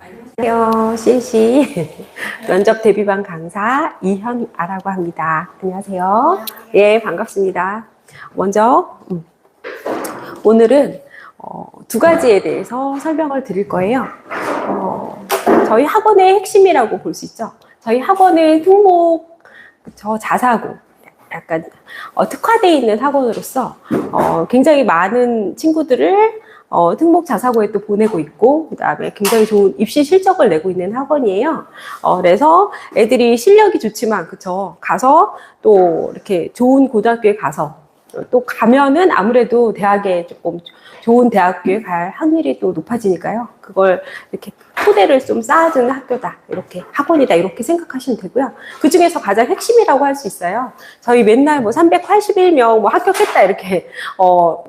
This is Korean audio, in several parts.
안녕하세요. CNC 면접 대비반 강사 이현아라고 합니다. 안녕하세요. 예, 반갑습니다. 먼저 오늘은 두 가지에 대해서 설명을 드릴 거예요. 저희 학원의 핵심이라고 볼 수 있죠. 저희 학원은 특목, 자사고, 약간 특화되어 있는 학원으로서 굉장히 많은 친구들을 특목 자사고에 또 보내고 있고, 그 다음에 굉장히 좋은 입시 실적을 내고 있는 학원이에요. 그래서 애들이 실력이 좋지만, 그쵸. 가서 또 이렇게 좋은 고등학교에 가서 또 가면은 아무래도 대학에 조금 좋은 대학교에 갈 확률이 또 높아지니까요. 그걸 이렇게 토대를 좀 쌓아주는 학교다. 이렇게 학원이다. 이렇게 생각하시면 되고요. 그 중에서 가장 핵심이라고 할 수 있어요. 저희 맨날 뭐 381명 뭐 합격했다. 이렇게,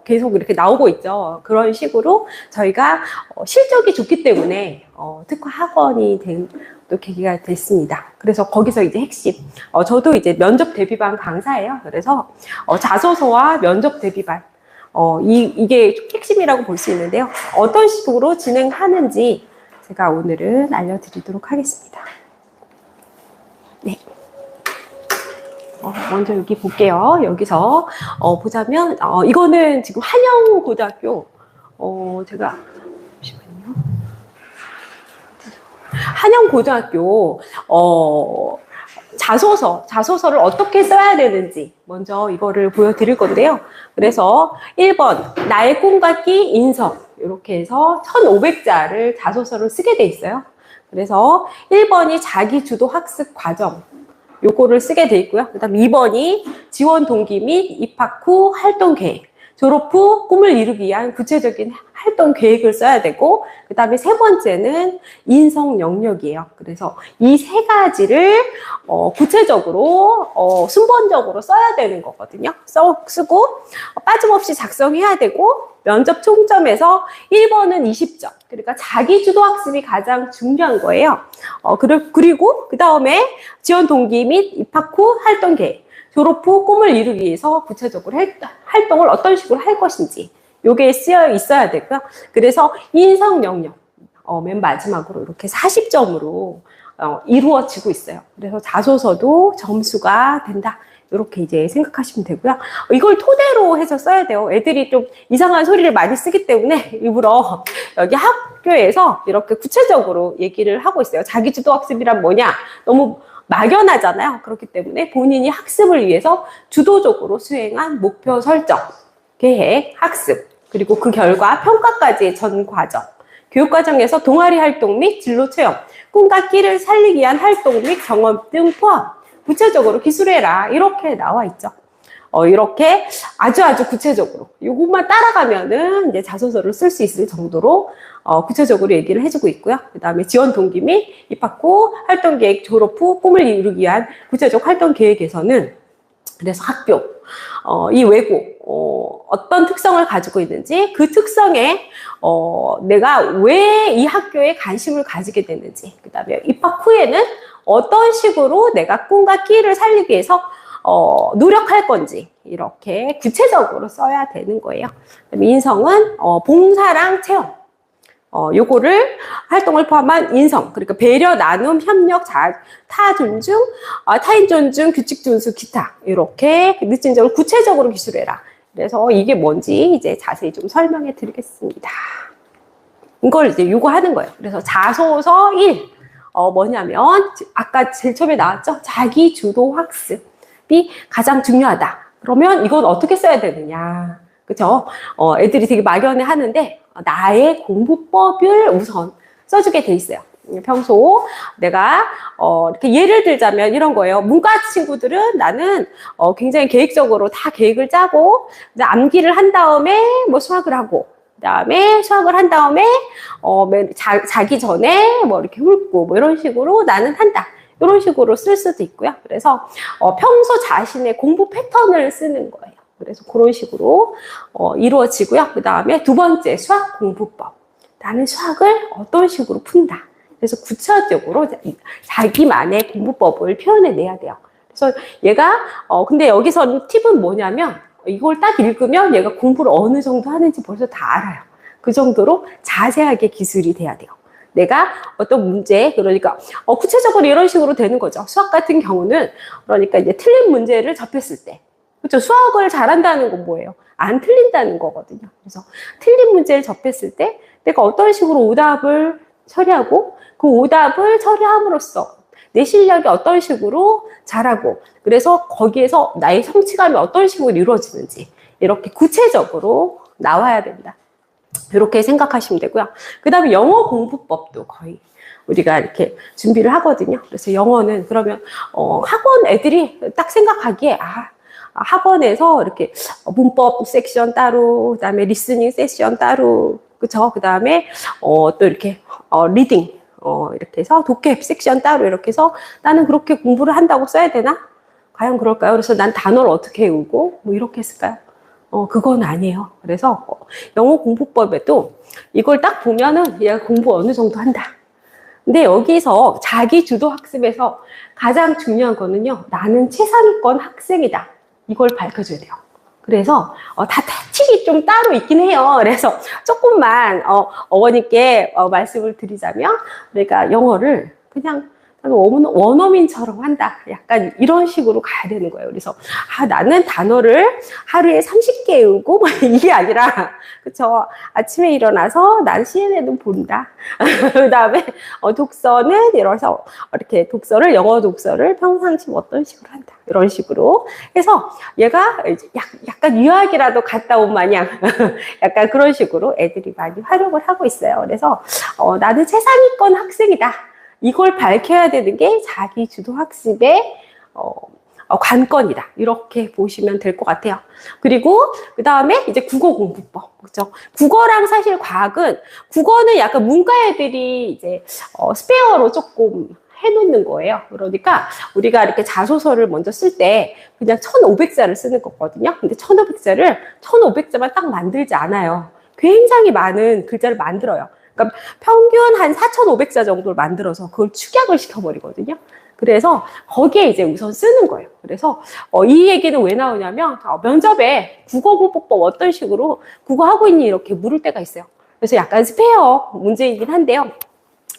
계속 이렇게 나오고 있죠. 그런 식으로 저희가 실적이 좋기 때문에, 특화 학원이 된 또 계기가 됐습니다. 그래서 거기서 이제 핵심. 저도 이제 면접 대비반 강사예요. 그래서, 자소서와 면접 대비반. 이게 핵심이라고 볼 수 있는데요. 어떤 식으로 진행하는지 제가 오늘은 알려드리도록 하겠습니다. 네. 먼저 여기 볼게요. 여기서, 보자면, 이거는 지금 한영고등학교, 제가, 잠시만요. 한영고등학교, 자소서를 어떻게 써야 되는지 먼저 이거를 보여드릴 건데요. 그래서 1번 나의 꿈과 끼 인성 이렇게 해서 1500자를 자소서를 쓰게 돼 있어요. 그래서 1번이 자기주도 학습 과정 요거를 쓰게 돼 있고요. 그 다음 2번이 지원 동기 및 입학 후 활동 계획, 졸업 후 꿈을 이루기 위한 구체적인 활동 계획을 써야 되고, 그 다음에 세 번째는 인성 영역이에요. 그래서 이 세 가지를 구체적으로 순번적으로 써야 되는 거거든요. 쓰고 빠짐없이 작성해야 되고, 면접 총점에서 1번은 20점. 그러니까 자기주도 학습이 가장 중요한 거예요. 그리고 그 다음에 지원 동기 및 입학 후 활동 계획, 졸업 후 꿈을 이루기 위해서 구체적으로 활동을 어떤 식으로 할 것인지 요게 쓰여 있어야 되고요. 그래서 인성 영역 맨 마지막으로 이렇게 40점으로 이루어지고 있어요. 그래서 자소서도 점수가 된다. 이렇게 이제 생각하시면 되고요. 이걸 토대로 해서 써야 돼요. 애들이 좀 이상한 소리를 많이 쓰기 때문에 일부러 여기 학교에서 이렇게 구체적으로 얘기를 하고 있어요. 자기주도 학습이란 뭐냐? 너무 막연하잖아요. 그렇기 때문에 본인이 학습을 위해서 주도적으로 수행한 목표 설정, 계획, 학습, 그리고 그 결과 평가까지의 전 과정, 교육과정에서 동아리 활동 및 진로 체험, 꿈과 끼를 살리기 위한 활동 및 경험 등 포함, 구체적으로 기술해라. 이렇게 나와 있죠. 이렇게 아주 구체적으로 요것만 따라가면은 이제 자소서를 쓸 수 있을 정도로 구체적으로 얘기를 해주고 있고요. 그 다음에 지원 동기 및 입학 후 활동 계획, 졸업 후 꿈을 이루기 위한 구체적 활동 계획에서는 그래서 학교, 이 외고, 어떤 특성을 가지고 있는지, 그 특성에, 내가 왜 이 학교에 관심을 가지게 됐는지, 그 다음에 입학 후에는 어떤 식으로 내가 꿈과 끼를 살리기 위해서, 노력할 건지, 이렇게 구체적으로 써야 되는 거예요. 인성은, 봉사랑 체험. 요거를 활동을 포함한 인성, 그러니까 배려, 나눔, 협력, 타 존중, 타인 존중, 규칙 준수, 기타 이렇게 늦진적으로 구체적으로 기술해라. 그래서 이게 뭔지 이제 자세히 좀 설명해 드리겠습니다. 이걸 이제 요구하는 거예요. 그래서 자소서 1 뭐냐면 아까 제일 처음에 나왔죠? 자기 주도 학습이 가장 중요하다. 그러면 이건 어떻게 써야 되느냐? 그죠? 애들이 되게 막연해 하는데 나의 공부법을 우선 써주게 돼 있어요. 평소 내가 이렇게 예를 들자면 이런 거예요. 문과 친구들은 나는 굉장히 계획적으로 다 계획을 짜고 암기를 한 다음에 뭐 수학을 하고 그다음에 수학을 한 다음에 자기 전에 뭐 이렇게 훑고 뭐 이런 식으로 나는 한다. 이런 식으로 쓸 수도 있고요. 그래서 평소 자신의 공부 패턴을 쓰는 거예요. 그래서 그런 식으로 이루어지고요. 그 다음에 두 번째 수학 공부법. 나는 수학을 어떤 식으로 푼다. 그래서 구체적으로 자기만의 공부법을 표현해내야 돼요. 그래서 얘가 근데 여기서 팁은 뭐냐면 이걸 딱 읽으면 얘가 공부를 어느 정도 하는지 벌써 다 알아요. 그 정도로 자세하게 기술이 돼야 돼요. 내가 어떤 문제, 그러니까 구체적으로 이런 식으로 되는 거죠. 수학 같은 경우는 그러니까 이제 틀린 문제를 접했을 때, 그렇죠? 수학을 잘한다는 건 뭐예요? 안 틀린다는 거거든요. 그래서 틀린 문제를 접했을 때 내가 어떤 식으로 오답을 처리하고 그 오답을 처리함으로써 내 실력이 어떤 식으로 자라고, 그래서 거기에서 나의 성취감이 어떤 식으로 이루어지는지 이렇게 구체적으로 나와야 된다. 이렇게 생각하시면 되고요. 그 다음에 영어 공부법도 거의 우리가 이렇게 준비를 하거든요. 그래서 영어는 그러면 학원 애들이 딱 생각하기에 학원에서 이렇게 문법 섹션 따로, 그 다음에 리스닝 세션 따로, 그쵸? 그 다음에 또 이렇게 리딩 이렇게 해서 독해 섹션 따로 이렇게 해서 나는 그렇게 공부를 한다고 써야 되나? 과연 그럴까요? 그래서 난 단어를 어떻게 외우고 뭐 이렇게 했을까요? 그건 아니에요. 그래서 영어 공부법에도 이걸 딱 보면은 얘가 공부 어느 정도 한다. 근데 여기서 자기 주도 학습에서 가장 중요한 거는요, 나는 최상위권 학생이다. 이걸 밝혀줘야 돼요. 그래서 다 특칙이 좀 따로 있긴 해요. 그래서 조금만 어머니께 말씀을 드리자면, 그러니까 영어를 그냥 원어민처럼 한다. 약간 이런 식으로 가야 되는 거예요. 그래서 나는 단어를 하루에 30개 외우고 이게 아니라, 그쵸? 아침에 일어나서 난 CNN은 본다. 그 다음에 독서는 이래서 이렇게 독서를, 영어 독서를 평상시 어떤 식으로 한다. 이런 식으로 해서 얘가 약간 유학이라도 갔다 온 마냥 약간 그런 식으로 애들이 많이 활용을 하고 있어요. 그래서 나는 최상위권 학생이다. 이걸 밝혀야 되는 게 자기 주도 학습의 관건이다. 이렇게 보시면 될 것 같아요. 그리고 그 다음에 이제 국어 공부법. 그렇죠? 국어랑 사실 과학은, 국어는 약간 문과 애들이 이제 스페어로 조금 해놓는 거예요. 그러니까 우리가 이렇게 자소서를 먼저 쓸 때 그냥 1500자를 쓰는 거거든요. 근데 1500자만 딱 만들지 않아요. 굉장히 많은 글자를 만들어요. 그러니까 평균 한 4,500자 정도를 만들어서 그걸 축약을 시켜버리거든요. 그래서 거기에 이제 우선 쓰는 거예요. 그래서 이 얘기는 왜 나오냐면 면접에 국어 공부법 어떤 식으로 국어하고 있니 이렇게 물을 때가 있어요. 그래서 약간 스페어 문제이긴 한데요.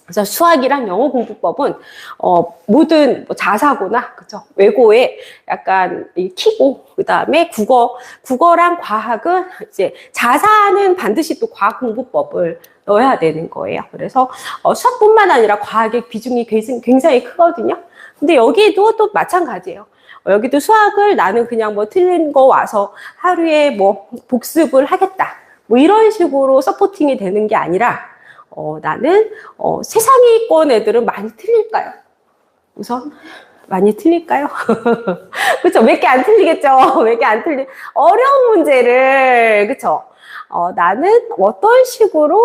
그래서 수학이랑 영어 공부법은 모든 자사고나 그죠 외고에 약간 키고, 그 다음에 국어랑 과학은 이제 자사는 반드시 또 과학 공부법을 넣어야 되는 거예요. 그래서 수학뿐만 아니라 과학의 비중이 굉장히 크거든요. 근데 여기도 또 마찬가지예요. 여기도 수학을 나는 그냥 뭐 틀린 거 와서 하루에 뭐 복습을 하겠다. 뭐 이런 식으로 서포팅이 되는 게 아니라 나는 세상위권 애들은 많이 틀릴까요? 우선 많이 틀릴까요? 그렇죠? 몇 개 안 틀리겠죠? 몇 개 안 틀리 어려운 문제를 그렇죠? 나는 어떤 식으로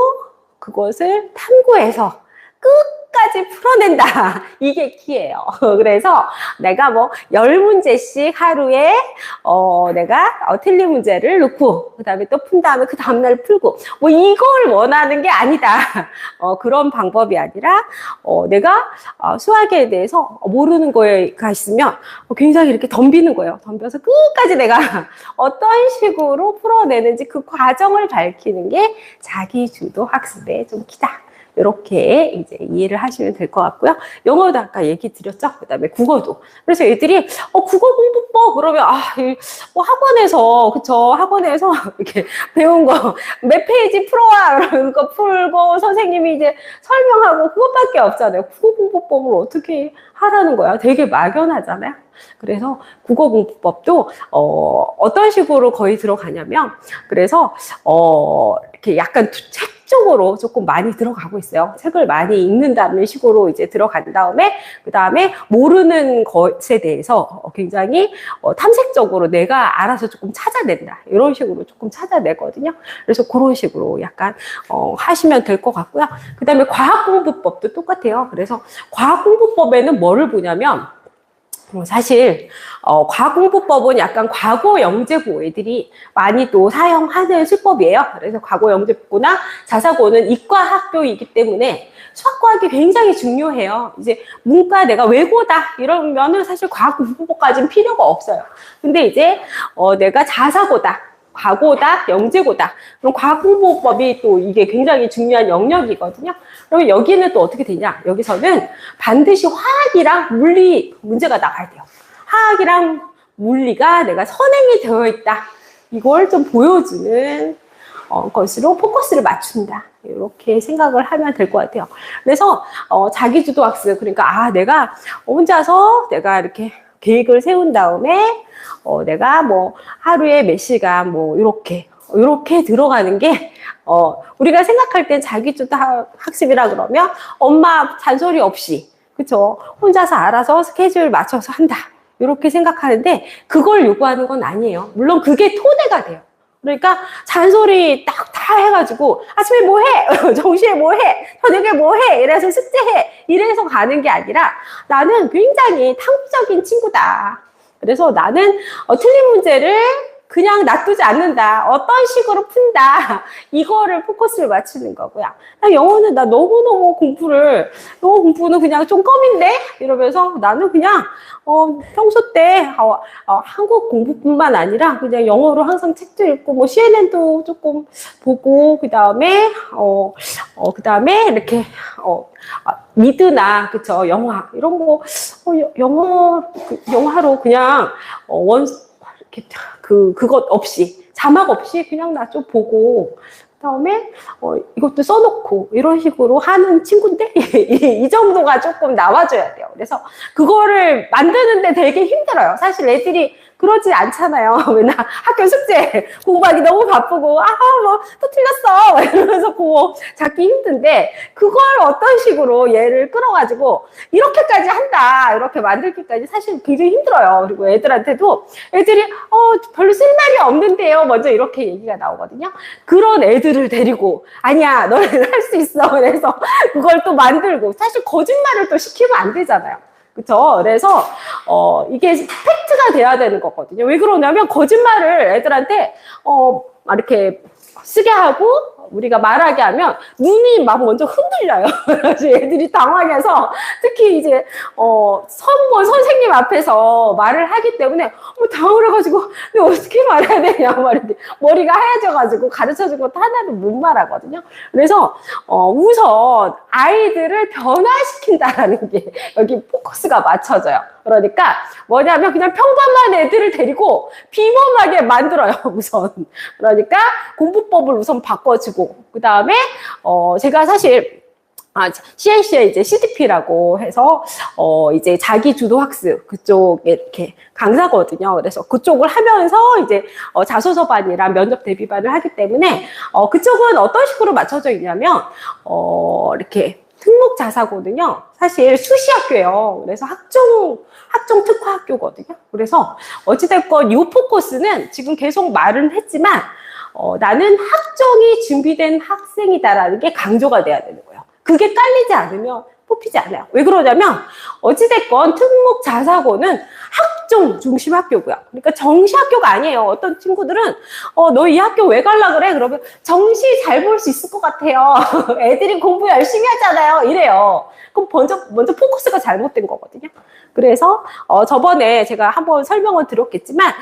그것을 탐구해서 끝까지 풀어낸다. 이게 키예요. 그래서 내가 뭐 10문제씩 하루에 내가 틀린 문제를 넣고 그 다음에 또 푼 다음에 그 다음날 풀고 뭐 이걸 원하는 게 아니다. 그런 방법이 아니라 내가 수학에 대해서 모르는 거가 있으면 굉장히 이렇게 덤비는 거예요. 덤벼서 끝까지 내가 어떤 식으로 풀어내는지 그 과정을 밝히는 게 자기 주도 학습의 좀 키다. 이렇게 이제 이해를 하시면 될 것 같고요. 영어도 아까 얘기 드렸죠. 그 다음에 국어도. 그래서 애들이 국어 공부법 그러면 뭐 학원에서 그쵸 학원에서 이렇게 배운 거 몇 페이지 풀어와 그런 거 풀고 선생님이 이제 설명하고 그것밖에 없잖아요. 국어 공부법을 어떻게 하라는 거야? 되게 막연하잖아요. 그래서 국어 공부법도 어떤 식으로 거의 들어가냐면 그래서 이렇게 약간 책 쪽으로 조금 많이 들어가고 있어요. 책을 많이 읽는다는 식으로 이제 들어간 다음에 그 다음에 모르는 것에 대해서 굉장히 탐색적으로 내가 알아서 조금 찾아낸다. 이런 식으로 조금 찾아내거든요. 그래서 그런 식으로 약간 하시면 될 것 같고요. 그 다음에 과학 공부법도 똑같아요. 그래서 과학 공부법에는 뭐를 보냐면 사실 과공부법은 약간 과거 영재고 애들이 많이 또 사용하는 수법이에요. 그래서 과거 영재고나 자사고는 이과 학교이기 때문에 수학과학이 굉장히 중요해요. 이제 문과 내가 외고다 이러면은 사실 과공부법까지는 필요가 없어요. 근데 이제 내가 자사고다. 과고다, 영재고다. 그럼 과공부법이 또 이게 굉장히 중요한 영역이거든요. 그러면 여기는 또 어떻게 되냐? 여기서는 반드시 화학이랑 물리 문제가 나가야 돼요. 화학이랑 물리가 내가 선행이 되어 있다. 이걸 좀 보여주는 것으로 포커스를 맞춘다. 이렇게 생각을 하면 될 것 같아요. 그래서 자기주도 학습, 그러니까 내가 혼자서 내가 이렇게 계획을 세운 다음에 내가 뭐 하루에 몇 시간 뭐 이렇게 들어가는 게 우리가 생각할 땐 자기주도 학습이라 그러면 엄마 잔소리 없이, 그쵸? 혼자서 알아서 스케줄 맞춰서 한다. 이렇게 생각하는데 그걸 요구하는 건 아니에요. 물론 그게 토대가 돼요. 그러니까 잔소리 딱 다 해가지고 아침에 뭐 해? 정시에 뭐 해? 저녁에 뭐 해? 이래서 숙제해. 이래서 가는 게 아니라 나는 굉장히 탐구적인 친구다. 그래서 나는 틀린 문제를 그냥 놔두지 않는다. 어떤 식으로 푼다. 이거를 포커스를 맞추는 거고요. 영어는 나 너무너무 영어 공부는 그냥 좀 껌인데? 이러면서 나는 그냥 평소 때 한국 공부뿐만 아니라 그냥 영어로 항상 책도 읽고 뭐 CNN도 조금 보고 그다음에 이렇게 미드나 그쵸 영화 이런 거 영화로 그냥 이렇게 그것 없이 자막 없이 그냥 나 좀 보고 그다음에 이것도 써놓고 이런 식으로 하는 친구인데 이 정도가 조금 나와줘야 돼요. 그래서 그거를 만드는데 되게 힘들어요. 사실 애들이 그러지 않잖아요. 맨날 학교 숙제 공부하기 너무 바쁘고 뭐 또 틀렸어 이러면서 그거 잡기 힘든데 그걸 어떤 식으로 얘를 끌어가지고 이렇게까지 한다 이렇게 만들기까지 사실 굉장히 힘들어요. 그리고 애들한테도 애들이 별로 쓸 말이 없는데요 먼저 이렇게 얘기가 나오거든요. 그런 애들을 데리고 아니야 너는 할 수 있어 그래서 그걸 또 만들고 사실 거짓말을 또 시키면 안 되잖아요. 그쵸? 그래서, 이게 팩트가 돼야 되는 거거든요. 왜 그러냐면, 거짓말을 애들한테, 이렇게 쓰게 하고, 우리가 말하게 하면, 눈이 막 먼저 흔들려요. 그래서 애들이 당황해서, 특히 이제, 선생님 앞에서 말을 하기 때문에, 당황을 해가지고, 근데 어떻게 말해야 되냐, 말인데, 머리가 하얘져가지고, 가르쳐준 것도 하나도 못 말하거든요. 그래서, 우선, 아이들을 변화시킨다라는 게, 여기 포커스가 맞춰져요. 그러니까, 뭐냐면, 그냥 평범한 애들을 데리고, 비범하게 만들어요, 우선. 그러니까, 공부법을 우선 바꿔주고, 그 다음에, 제가 사실, CNC에 이제 CDP라고 해서, 이제 자기 주도 학습, 그쪽에 이렇게 강사거든요. 그래서 그쪽을 하면서 이제, 자소서반이랑 면접 대비반을 하기 때문에, 그쪽은 어떤 식으로 맞춰져 있냐면, 이렇게 특목자사거든요. 사실 수시학교예요. 그래서 학종 특화 학교거든요. 그래서 어찌됐건 이 포커스는 지금 계속 말은 했지만, 나는 학종이 준비된 학생이다라는 게 강조가 돼야 되는 거예요. 그게 깔리지 않으면 뽑히지 않아요. 왜 그러냐면 어찌됐건 특목자사고는 학종 중심 학교고요. 그러니까 정시 학교가 아니에요. 어떤 친구들은 너 이 학교 왜 갈라 그래? 그러면 정시 잘 볼 수 있을 것 같아요. 애들이 공부 열심히 하잖아요. 이래요. 그럼 먼저 포커스가 잘못된 거거든요. 그래서 저번에 제가 한번 설명을 드렸겠지만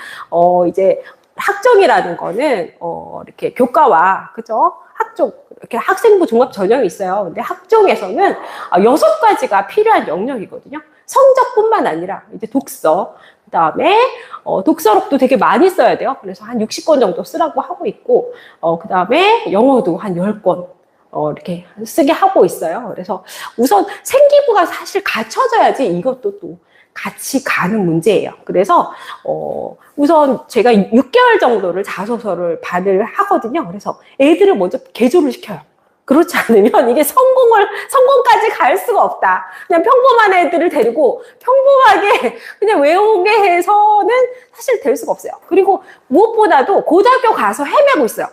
이제 학종이라는 거는 이렇게 교과와 그죠? 학종 이렇게 학생부 종합 전형이 있어요. 근데 학종에서는 6가지가 필요한 영역이거든요. 성적뿐만 아니라 이제 독서, 그다음에 독서록도 되게 많이 써야 돼요. 그래서 한 60권 정도 쓰라고 하고 있고 그다음에 영어도 한 10권 이렇게 쓰게 하고 있어요. 그래서 우선 생기부가 사실 갖춰져야지 이것도 또 같이 가는 문제예요. 그래서 우선 제가 6개월 정도를 자소서를 반을 하거든요. 그래서 애들을 먼저 개조를 시켜요. 그렇지 않으면 이게 성공까지 갈 수가 없다. 그냥 평범한 애들을 데리고 평범하게 그냥 외우게 해서는 사실 될 수가 없어요. 그리고 무엇보다도 고등학교 가서 헤매고 있어요.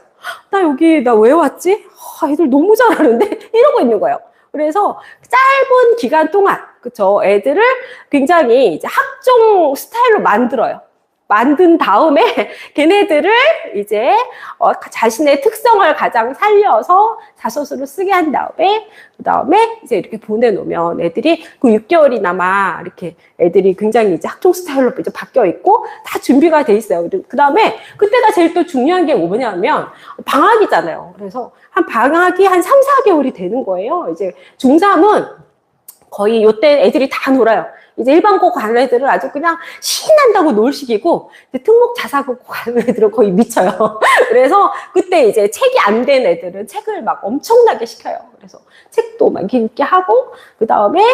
나 왜 왔지? 애들 너무 잘하는데? 이러고 있는 거예요. 그래서 짧은 기간 동안, 그쵸. 애들을 굉장히 이제 학종 스타일로 만들어요. 만든 다음에 걔네들을 이제 자신의 특성을 가장 살려서 자소서로 쓰게 한 다음에 그다음에 이제 이렇게 보내놓으면 애들이 그 6개월이나마 이렇게 애들이 굉장히 이제 학종 스타일로 이제 바뀌어 있고 다 준비가 돼 있어요. 그다음에 그때가 제일 또 중요한 게 뭐냐면 방학이잖아요. 그래서 방학이 한 3, 4개월이 되는 거예요. 이제 중3은 거의 요때 애들이 다 놀아요. 이제 일반고 가는 애들은 아주 그냥 신난다고 놀 시기고, 특목 자사고 가는 애들은 거의 미쳐요. 그래서 그때 이제 책이 안 된 애들은 책을 막 엄청나게 시켜요. 그래서 책도 막 읽게 하고, 그 다음에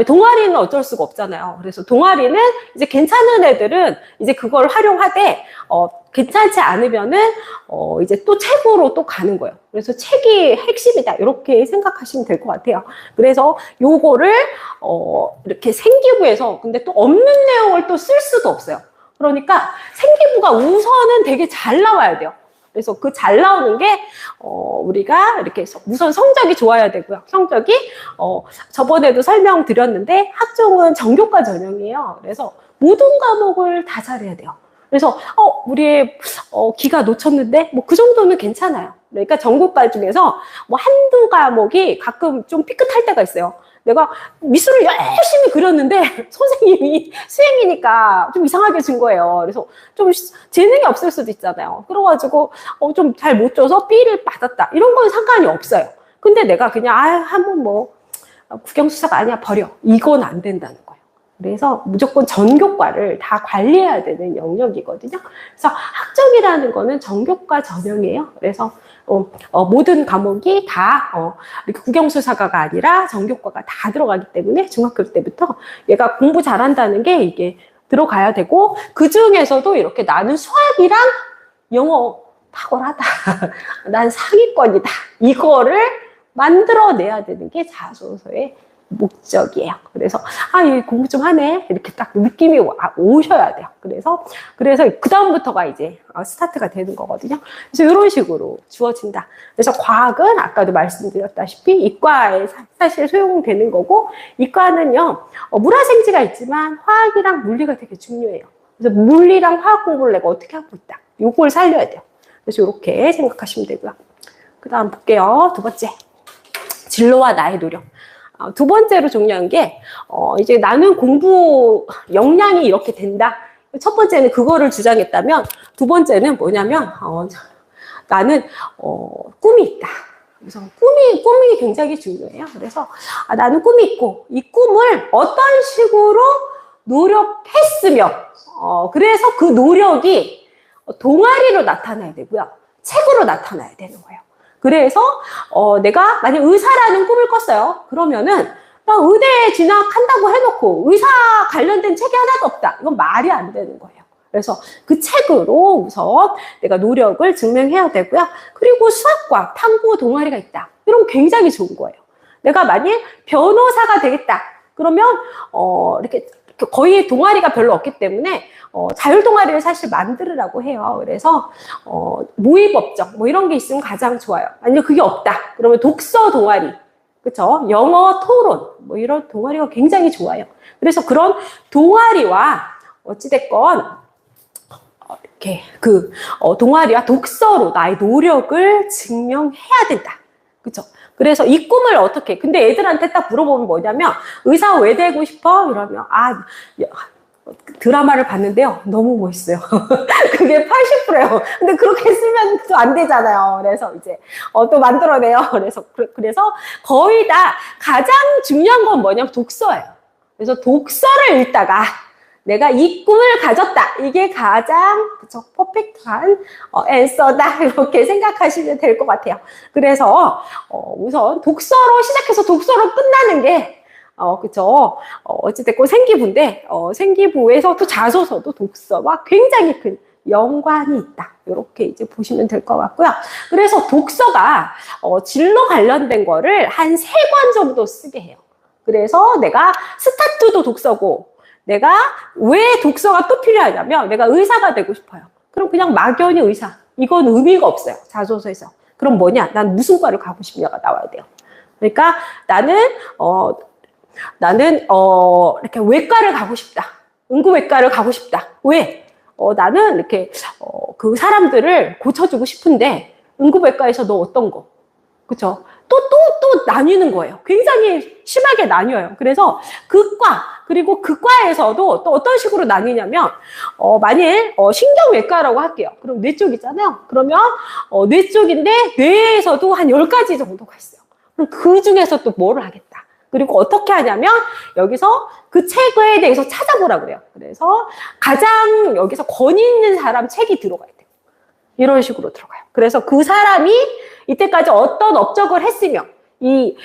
동아리는 어쩔 수가 없잖아요. 그래서 동아리는 이제 괜찮은 애들은 이제 그걸 활용하되, 괜찮지 않으면은, 이제 또 책으로 또 가는 거예요. 그래서 책이 핵심이다. 이렇게 생각하시면 될 것 같아요. 그래서 요거를, 이렇게 생기부에서, 근데 또 없는 내용을 또 쓸 수도 없어요. 그러니까 생기부가 우선은 되게 잘 나와야 돼요. 그래서 그 잘 나오는 게, 우리가 이렇게 우선 성적이 좋아야 되고요. 성적이, 저번에도 설명드렸는데 학종은 전교과 전형이에요. 그래서 모든 과목을 다 잘해야 돼요. 그래서 우리 기가 놓쳤는데 뭐 그 정도는 괜찮아요. 그러니까 전국과 중에서 뭐 한두 과목이 가끔 좀 삐끗할 때가 있어요. 내가 미술을 열심히 그렸는데 선생님이 수행이니까 좀 이상하게 준 거예요. 그래서 좀 재능이 없을 수도 있잖아요. 그래가지고 좀 잘 못 줘서 B를 받았다. 이런 건 상관이 없어요. 근데 내가 그냥 한번 뭐 국영수사가 아니야 버려. 이건 안 된다는 거예요. 그래서 무조건 전교과를 다 관리해야 되는 영역이거든요. 그래서 학점이라는 거는 전교과 전형이에요. 그래서 모든 과목이 다 이렇게 국영수사과가 아니라 전교과가 다 들어가기 때문에 중학교 때부터 얘가 공부 잘한다는 게 이게 들어가야 되고, 그 중에서도 이렇게 나는 수학이랑 영어 탁월하다. 난 상위권이다. 이거를 만들어내야 되는 게 자소서의 목적이에요. 그래서 이 공부 좀 하네 이렇게 딱 느낌이 오셔야 돼요. 그래서 그 다음부터가 이제 스타트가 되는 거거든요. 그래서 이런 식으로 주어진다. 그래서 과학은 아까도 말씀드렸다시피 이과에 사실 소용되는 거고, 이과는요 물화생지가 있지만 화학이랑 물리가 되게 중요해요. 그래서 물리랑 화학 공부를 내가 어떻게 하고 있다, 요걸 살려야 돼요. 그래서 이렇게 생각하시면 되고요. 그 다음 볼게요. 두 번째, 진로와 나의 노력. 두 번째로 중요한 게, 이제 나는 공부 역량이 이렇게 된다. 첫 번째는 그거를 주장했다면, 두 번째는 뭐냐면, 나는, 꿈이 있다. 그래서 꿈이 굉장히 중요해요. 그래서, 나는 꿈이 있고, 이 꿈을 어떤 식으로 노력했으며, 그래서 그 노력이 동아리로 나타나야 되고요. 책으로 나타나야 되는 거예요. 그래서 내가 만약 의사라는 꿈을 꿨어요. 그러면은 나 의대에 진학한다고 해놓고 의사 관련된 책이 하나도 없다. 이건 말이 안 되는 거예요. 그래서 그 책으로 우선 내가 노력을 증명해야 되고요. 그리고 수학과 탐구 동아리가 있다. 이런 굉장히 좋은 거예요. 내가 만약 변호사가 되겠다. 그러면 이렇게 거의 동아리가 별로 없기 때문에 자율 동아리를 사실 만들으라고 해요. 그래서 모의법정 뭐 이런 게 있으면 가장 좋아요. 아니면 그게 없다. 그러면 독서 동아리, 그렇죠? 영어 토론 뭐 이런 동아리가 굉장히 좋아요. 그래서 그런 동아리와 어찌됐건 이렇게 동아리와 독서로 나의 노력을 증명해야 된다. 그렇죠? 그래서 이 꿈을 어떻게, 근데 애들한테 딱 물어보면 뭐냐면, 의사 왜 되고 싶어? 이러면, 드라마를 봤는데요. 너무 멋있어요. 그게 80%예요. 근데 그렇게 쓰면 또 안 되잖아요. 그래서 이제, 또 만들어내요. 그래서 거의 다 가장 중요한 건 뭐냐면 독서예요. 그래서 독서를 읽다가, 내가 이 꿈을 가졌다. 이게 가장 퍼펙트한 앤서다. 이렇게 생각하시면 될 것 같아요. 그래서 우선 독서로 시작해서 독서로 끝나는 게 그쵸. 어찌됐건 생기부인데 생기부에서 또 자소서도 독서와 굉장히 큰 연관이 있다. 이렇게 이제 보시면 될 것 같고요. 그래서 독서가 진로 관련된 거를 한 3권 정도 쓰게 해요. 그래서 내가 스타트도 독서고, 내가 왜 독서가 또 필요하냐면 내가 의사가 되고 싶어요. 그럼 그냥 막연히 의사. 이건 의미가 없어요. 자소서에서. 그럼 뭐냐? 난 무슨 과를 가고 싶냐가 나와야 돼요. 그러니까 나는 이렇게 외과를 가고 싶다. 응급외과를 가고 싶다. 왜? 나는 이렇게 그 사람들을 고쳐주고 싶은데 응급외과에서 너 어떤 거? 그쵸? 또 나뉘는 거예요. 굉장히 심하게 나뉘어요. 그래서 극과, 그리고 극과에서도 또 어떤 식으로 나뉘냐면, 만일, 신경외과라고 할게요. 그럼 뇌 쪽이잖아요. 그러면, 뇌 쪽인데, 뇌에서도 한 10가지 정도가 있어요. 그럼 그 중에서 또 뭐를 하겠다. 그리고 어떻게 하냐면, 여기서 그 책에 대해서 찾아보라 그래요. 그래서 가장 여기서 권위 있는 사람 책이 들어가야 돼요. 이런 식으로 들어가요. 그래서 그 사람이 이때까지 어떤 업적을 했으며, 이렇게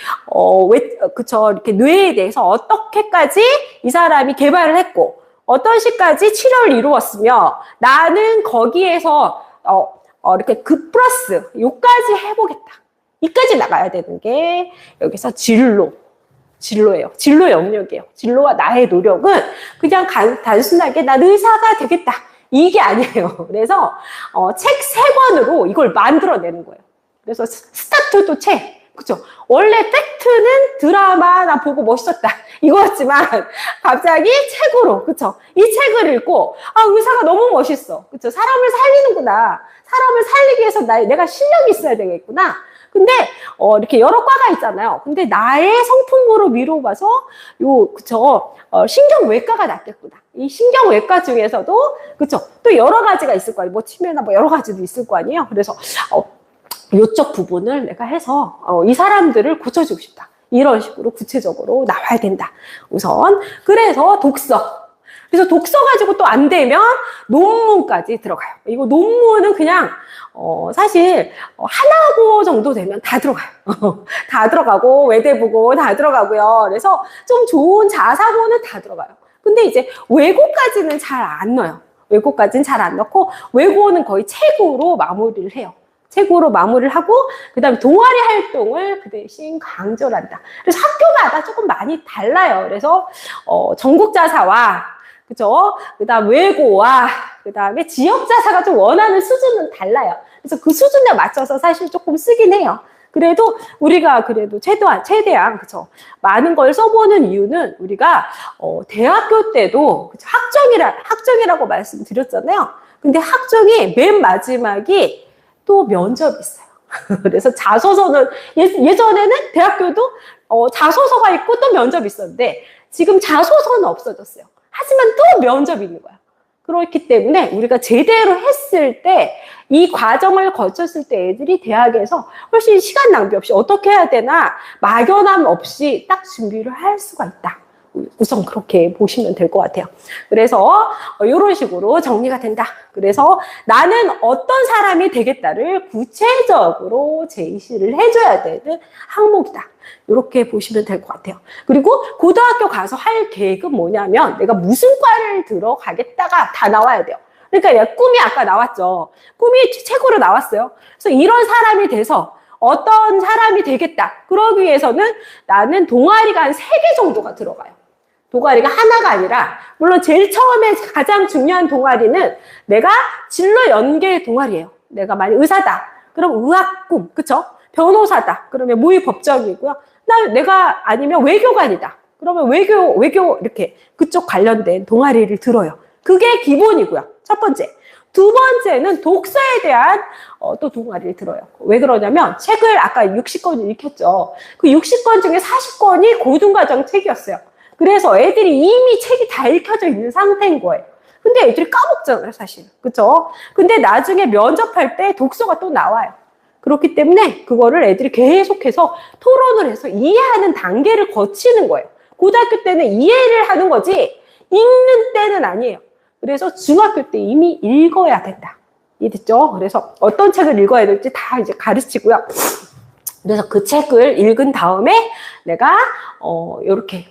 뇌에 대해서 어떻게까지 이 사람이 개발을 했고, 어떤 시까지 치료를 이루었으며, 나는 거기에서, 이렇게 그 플러스, 요까지 해보겠다. 이까지 나가야 되는 게, 여기서 진로예요. 진로 영역이에요. 진로와 나의 노력은 그냥 단순하게 난 의사가 되겠다. 이게 아니에요. 그래서 책 3권으로 이걸 만들어내는 거예요. 그래서 스타트도 책. 그쵸? 원래 팩트는 드라마 나 보고 멋있었다. 이거였지만 갑자기 책으로, 그쵸? 이 책을 읽고 의사가 너무 멋있어. 그쵸? 사람을 살리는구나. 사람을 살리기 위해서 내가 실력이 있어야 되겠구나. 근데 이렇게 여러 과가 있잖아요. 근데 나의 성품으로 미뤄봐서 그쵸? 신경외과가 낫겠구나. 이 신경외과 중에서도 그쵸? 또 여러 가지가 있을 거 아니에요. 뭐 치매나 뭐 여러 가지도 있을 거 아니에요. 그래서 요쪽 부분을 내가 해서 이 사람들을 고쳐주고 싶다. 이런 식으로 구체적으로 나와야 된다. 우선 그래서 독서. 그래서 독서 가지고 또 안 되면 논문까지 들어가요. 이거 논문은 그냥 사실 하나고 정도 되면 다 들어가요. 다 들어가고 외대부고 다 들어가고요. 그래서 좀 좋은 자사고는 다 들어가요. 근데 이제 외고까지는 잘 안 넣어요. 외고까지는 잘 안 넣고 외고는 거의 책으로 마무리를 해요. 책으로 마무리를 하고 그다음에 동아리 활동을 그 대신 강조를 한다. 그래서 학교마다 조금 많이 달라요. 그래서 전국자사와 그죠? 그다음 외고와 그다음에 지역자사가 좀 원하는 수준은 달라요. 그래서 그 수준에 맞춰서 사실 조금 쓰긴 해요. 그래도 우리가 그래도 최대한 그죠? 많은 걸 써보는 이유는 우리가 대학교 때도 그쵸? 학정이라고 말씀드렸잖아요. 근데 학정이 맨 마지막이 또 면접이 있어요. 그래서 자소서는 예전에는 대학교도 자소서가 있고 또 면접이 있었는데 지금 자소서는 없어졌어요. 하지만 또 면접이 있는 거야. 그렇기 때문에 우리가 제대로 했을 때 이 과정을 거쳤을 때 애들이 대학에서 훨씬 시간 낭비 없이 어떻게 해야 되나 막연함 없이 딱 준비를 할 수가 있다. 우선 그렇게 보시면 될 것 같아요. 그래서 이런 식으로 정리가 된다. 그래서 나는 어떤 사람이 되겠다를 구체적으로 제시를 해줘야 되는 항목이다. 이렇게 보시면 될 것 같아요. 그리고 고등학교 가서 할 계획은 뭐냐면 내가 무슨 과를 들어가겠다가 다 나와야 돼요. 그러니까 꿈이 아까 나왔죠. 꿈이 책으로 나왔어요. 그래서 이런 사람이 돼서 어떤 사람이 되겠다. 그러기 위해서는 나는 동아리가 한 3개 정도가 들어가요. 동아리가 하나가 아니라 물론 제일 처음에 가장 중요한 동아리는 내가 진로 연계 동아리예요. 내가 만약 의사다. 그럼 의학 꿈, 그쵸? 변호사다. 그러면 모의 법정이고요. 내가 아니면 외교관이다. 그러면 외교 이렇게 그쪽 관련된 동아리를 들어요. 그게 기본이고요. 첫 번째. 두 번째는 독서에 대한 또 동아리를 들어요. 왜 그러냐면 책을 아까 60권을 읽혔죠. 그 60권 중에 40권이 고등과정 책이었어요. 그래서 애들이 이미 책이 다 읽혀져 있는 상태인 거예요. 근데 애들이 까먹잖아요, 사실. 그쵸? 근데 나중에 면접할 때 독서가 또 나와요. 그렇기 때문에 그거를 애들이 계속해서 토론을 해서 이해하는 단계를 거치는 거예요. 고등학교 때는 이해를 하는 거지 읽는 때는 아니에요. 그래서 중학교 때 이미 읽어야 된다. 이해됐죠? 그래서 어떤 책을 읽어야 될지 다 이제 가르치고요. 그래서 그 책을 읽은 다음에 내가 이렇게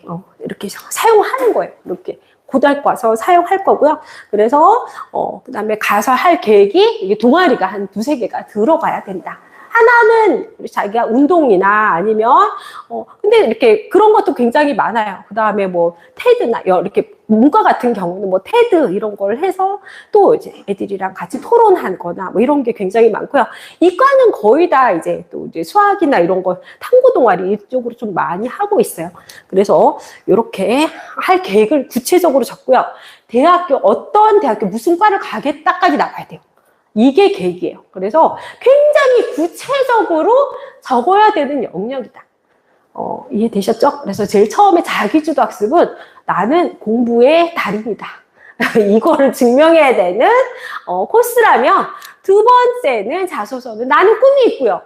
사용하는 거예요. 이렇게 고등학교 와서 사용할 거고요. 그래서 그다음에 가서 할 계획이 이게 동아리가 한 2-3개가 들어가야 된다. 하나는 자기가 운동이나 아니면 근데 이렇게 그런 것도 굉장히 많아요. 그 다음에 뭐 테드나 이렇게 문과 같은 경우는 뭐 테드 이런 걸 해서 또 이제 애들이랑 같이 토론하거나 뭐 이런 게 굉장히 많고요. 이과는 거의 다 이제 또 이제 수학이나 이런 거 탐구 동아리 이쪽으로 좀 많이 하고 있어요. 그래서 이렇게 할 계획을 구체적으로 적고요. 대학교 어떤 대학교 무슨 과를 가겠다까지 나가야 돼요. 이게 계획이에요. 그래서 굉장히 구체적으로 적어야 되는 영역이다. 이해되셨죠? 그래서 제일 처음에 자기주도 학습은 나는 공부의 달인이다. 이거를 증명해야 되는 코스라면, 두 번째는 자소서는 나는 꿈이 있고요.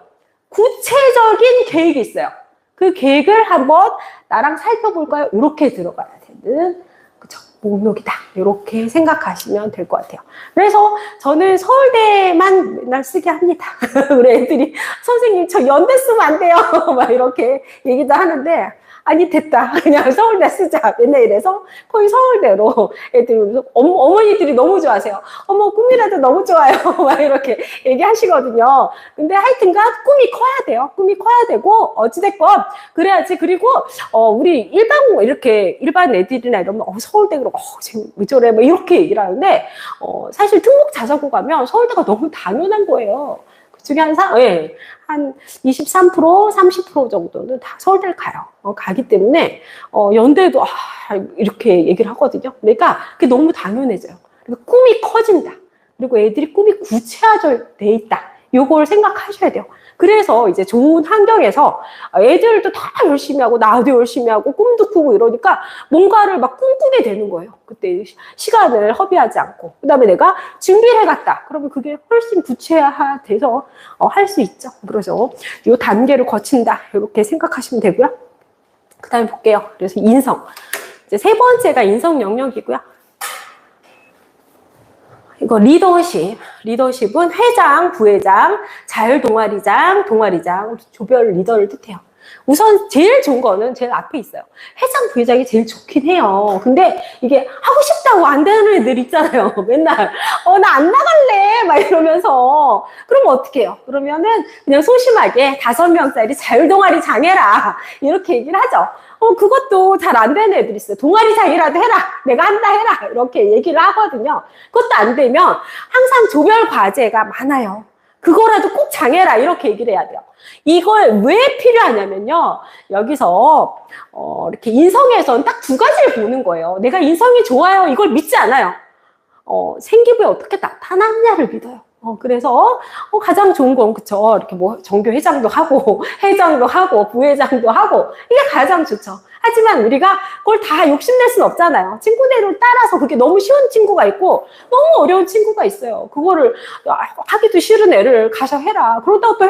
구체적인 계획이 있어요. 그 계획을 한번 나랑 살펴볼까요? 이렇게 들어가야 되는 그쵸? 목록이다. 이렇게 생각하시면 될 것 같아요. 그래서 저는 서울대만 맨날 쓰게 합니다. 우리 애들이 선생님 저 연대 쓰면 안 돼요. 막 이렇게 얘기도 하는데 아니 됐다. 그냥 서울대 쓰자. 맨날 이래서 거의 서울대로 애들 어머니들이 너무 좋아하세요. 어머 꿈이라도 너무 좋아요. 막 이렇게 얘기하시거든요. 근데 하여튼간 꿈이 커야 돼요. 꿈이 커야 되고 어찌됐건 그래야지. 그리고 우리 일반 애들이나 이러면 서울대 그러고 지금 왜 저래 뭐 이렇게 얘기를 하는데 사실 특목 자사고 가면 서울대가 너무 당연한 거예요. 그중에 한 23%, 30% 정도는 다 서울대를 가요. 가기 때문에 연대도 이렇게 얘기를 하거든요. 그러니까 그게 너무 당연해져요. 그러니까 꿈이 커진다. 그리고 애들이 꿈이 구체화돼 있다. 요걸 생각하셔야 돼요. 그래서 이제 좋은 환경에서 애들도 다 열심히 하고 나도 열심히 하고 꿈도 꾸고 이러니까 뭔가를 막 꿈꾸게 되는 거예요. 그때 시간을 허비하지 않고. 그 다음에 내가 준비를 해갔다. 그러면 그게 훨씬 구체화돼서 할 수 있죠. 그래서 이 단계를 거친다. 이렇게 생각하시면 되고요. 그 다음에 볼게요. 그래서 인성. 이제 세 번째가 인성 영역이고요. 이거 리더십은 회장, 부회장, 자율동아리장, 동아리장, 조별 리더를 뜻해요. 우선 제일 좋은 거는 제일 앞에 있어요. 회장, 부회장이 제일 좋긴 해요. 근데 이게 하고 싶다고 안 되는 애들 있잖아요. 맨날 나 안 나갈래 막 이러면서 그러면 어떻게 해요? 그러면은 그냥 소심하게 5명짜리 자율동아리 장해라 이렇게 얘기를 하죠. 그것도 잘 안 되는 애들이 있어요. 동아리장이라도 해라. 내가 한다 해라. 이렇게 얘기를 하거든요. 그것도 안 되면 항상 조별 과제가 많아요. 그거라도 꼭 장해라. 이렇게 얘기를 해야 돼요. 이걸 왜 필요하냐면요. 여기서 이렇게 인성에서는 딱 두 가지를 보는 거예요. 내가 인성이 좋아요. 이걸 믿지 않아요. 생기부에 어떻게 나타났냐를 믿어요. 그래서 가장 좋은 건 그쵸. 이렇게 뭐 정교 회장도 하고 회장도 하고 부회장도 하고 이게 가장 좋죠. 하지만 우리가 그걸 다 욕심낼 수는 없잖아요. 친구들을 따라서 그게 너무 쉬운 친구가 있고 너무 어려운 친구가 있어요. 그거를 하기도 싫은 애를 가서 해라. 그러다가 또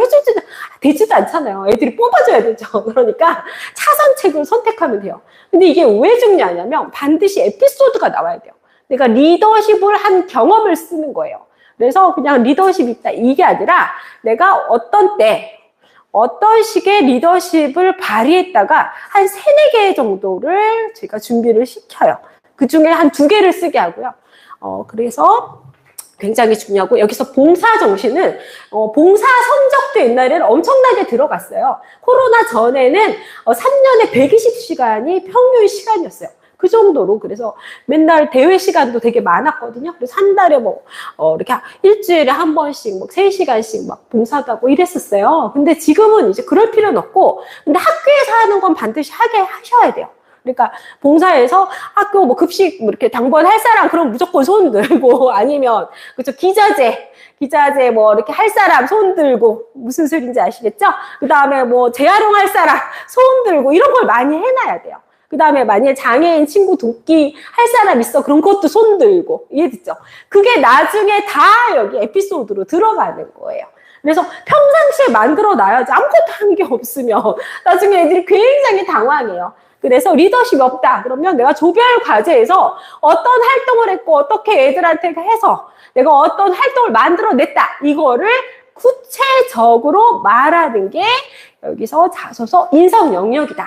되지도 않잖아요. 애들이 뽑아줘야 되죠. 그러니까 차선책을 선택하면 돼요. 근데 이게 왜 중요하냐면 반드시 에피소드가 나와야 돼요. 내가 리더십을 한 경험을 쓰는 거예요. 그래서 그냥 리더십이 있다 이게 아니라 내가 어떤 때 어떤 식의 리더십을 발휘했다가 한 3-4개 정도를 제가 준비를 시켜요. 그중에 한 2개를 쓰게 하고요. 그래서 굉장히 중요하고 여기서 봉사 정신은 봉사 성적도 옛날에는 엄청나게 들어갔어요. 코로나 전에는 3년에 120시간이 평균 시간이었어요. 그 정도로. 그래서 맨날 대회 시간도 되게 많았거든요. 그래서 한 달에 이렇게 일주일에 한 번씩 3시간씩 막 봉사도 하고 이랬었어요. 근데 지금은 이제 그럴 필요는 없고, 근데 학교에서 하는 건 반드시 하셔야 돼요. 그러니까 봉사에서 학교 급식 이렇게 당번할 사람 그럼 무조건 손 들고 아니면 그쵸 기자재 이렇게 할 사람 손 들고 무슨 소리인지 아시겠죠? 그 다음에 재활용할 사람 손 들고 이런 걸 많이 해놔야 돼요. 그 다음에 만약에 장애인 친구 돕기 할 사람 있어. 그럼 그것도 손 들고. 이해됐죠? 그게 나중에 다 여기 에피소드로 들어가는 거예요. 그래서 평상시에 만들어 놔야지 아무것도 하는 게 없으면 나중에 애들이 굉장히 당황해요. 그래서 리더십이 없다. 그러면 내가 조별 과제에서 어떤 활동을 했고 어떻게 애들한테 해서 내가 어떤 활동을 만들어냈다. 이거를 구체적으로 말하는 게 여기서 자소서 인성 영역이다.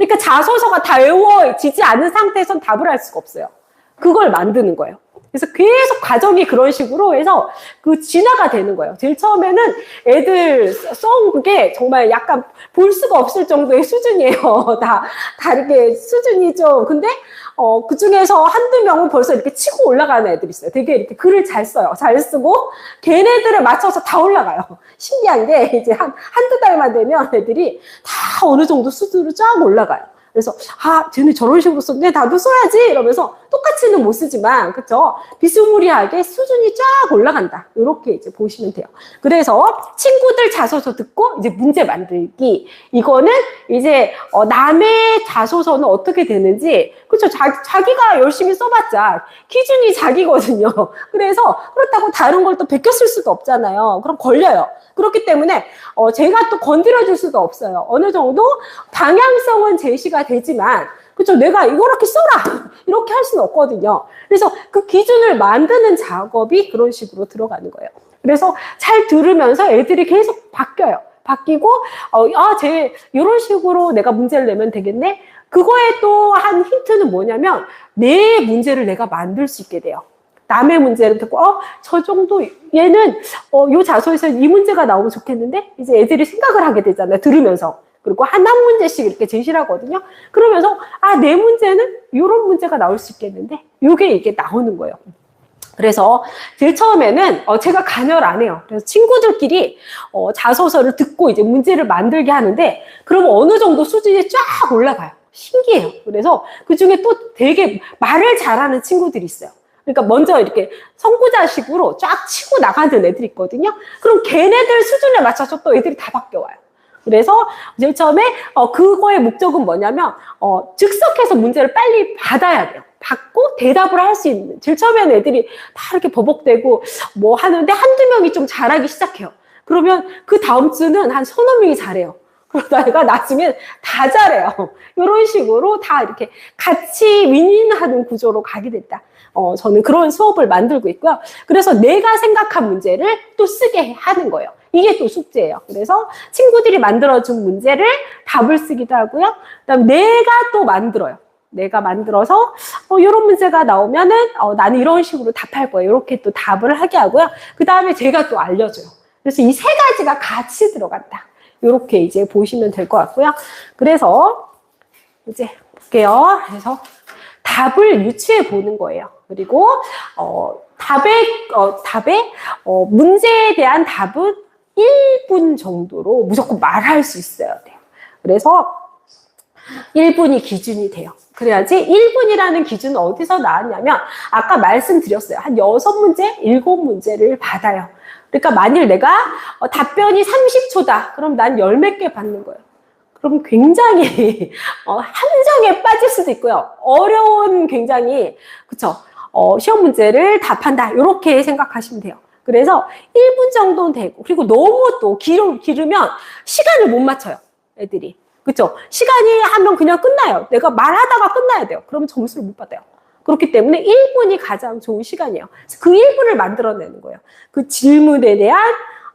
그러니까 자소서가 다 외워지지 않은 상태에선 답을 할 수가 없어요. 그걸 만드는 거예요. 그래서 계속 과정이 그런 식으로 해서 그 진화가 되는 거예요. 제일 처음에는 애들 써온 게 정말 약간 볼 수가 없을 정도의 수준이에요. 다 이렇게 수준이 좀. 근데, 그 중에서 한두 명은 벌써 이렇게 치고 올라가는 애들이 있어요. 되게 이렇게 글을 잘 써요. 잘 쓰고, 걔네들에 맞춰서 다 올라가요. 신기한 게 이제 한두 달만 되면 애들이 다 어느 정도 수준으로 쫙 올라가요. 그래서 쟤네 저런 식으로 썼네, 나도 써야지 이러면서 똑같이는 못 쓰지만, 그쵸? 비스무리하게 수준이 쫙 올라간다. 이렇게 이제 보시면 돼요. 그래서 친구들 자소서 듣고 이제 문제 만들기. 이거는 이제 남의 자소서는 어떻게 되는지, 그쵸? 자기가 열심히 써봤자 기준이 자기거든요. 그래서 그렇다고 다른 걸 또 베껴 쓸 수도 없잖아요. 그럼 걸려요. 그렇기 때문에 제가 또 건드려줄 수도 없어요. 어느 정도 방향성은 제시가 되지만, 그쵸? 내가 이렇게 써라! 이렇게 할 수는 없거든요. 그래서 그 기준을 만드는 작업이 그런 식으로 들어가는 거예요. 그래서 잘 들으면서 애들이 계속 바뀌어요. 바뀌고, 이런 식으로 내가 문제를 내면 되겠네? 그거에 또 한 힌트는 뭐냐면, 내 문제를 내가 만들 수 있게 돼요. 남의 문제를 듣고, 저 정도, 얘는, 요 자소에서 이 문제가 나오면 좋겠는데? 이제 애들이 생각을 하게 되잖아요. 들으면서. 그리고 한 문제씩 이렇게 제시를 하거든요. 그러면서, 내 문제는 요런 문제가 나올 수 있겠는데? 이게 나오는 거예요. 그래서 제일 처음에는 제가 관여를 안 해요. 그래서 친구들끼리 자소서를 듣고 이제 문제를 만들게 하는데, 그러면 어느 정도 수준이 쫙 올라가요. 신기해요. 그래서 그 중에 또 되게 말을 잘하는 친구들이 있어요. 그러니까 먼저 이렇게 선구자식으로 쫙 치고 나가는 애들이 있거든요. 그럼 걔네들 수준에 맞춰서 또 애들이 다 바뀌어와요. 그래서 제일 처음에 그거의 목적은 뭐냐면 즉석해서 문제를 빨리 받아야 돼요. 받고 대답을 할 수 있는. 제일 처음에는 애들이 다 이렇게 버벅대고 뭐 하는데 한두 명이 좀 잘하기 시작해요. 그러면 그 다음 주는 한 서너 명이 잘해요. 그러다가 나중엔 다 잘해요. 이런 식으로 다 이렇게 같이 윈윈하는 구조로 가게 됐다. 저는 그런 수업을 만들고 있고요. 그래서 내가 생각한 문제를 또 쓰게 하는 거예요. 이게 또 숙제예요. 그래서 친구들이 만들어준 문제를 답을 쓰기도 하고요. 그다음에 내가 또 만들어요. 내가 만들어서 이런 문제가 나오면은 나는 이런 식으로 답할 거예요. 이렇게 또 답을 하게 하고요. 그 다음에 제가 또 알려줘요. 그래서 이 세 가지가 같이 들어간다. 이렇게 이제 보시면 될 것 같고요. 그래서 이제 볼게요. 그래서 답을 유추해 보는 거예요. 그리고 답의 문제에 대한 답은 1분 정도로 무조건 말할 수 있어야 돼요. 그래서 1분이 기준이 돼요. 그래야지 1분이라는 기준은 어디서 나왔냐면 아까 말씀드렸어요. 한 6문제, 7문제를 받아요. 그러니까 만일 내가 답변이 30초다. 그럼 난 10몇 개 받는 거예요. 그럼 굉장히 함정에 빠질 수도 있고요. 어려운 굉장히 그쵸? 시험 문제를 답한다. 이렇게 생각하시면 돼요. 그래서 1분 정도는 되고 그리고 너무 또 길으면 시간을 못 맞춰요. 애들이. 그쵸? 시간이 하면 그냥 끝나요. 내가 말하다가 끝나야 돼요. 그러면 점수를 못 받아요. 그렇기 때문에 1분이 가장 좋은 시간이에요. 그 1분을 만들어내는 거예요. 그 질문에 대한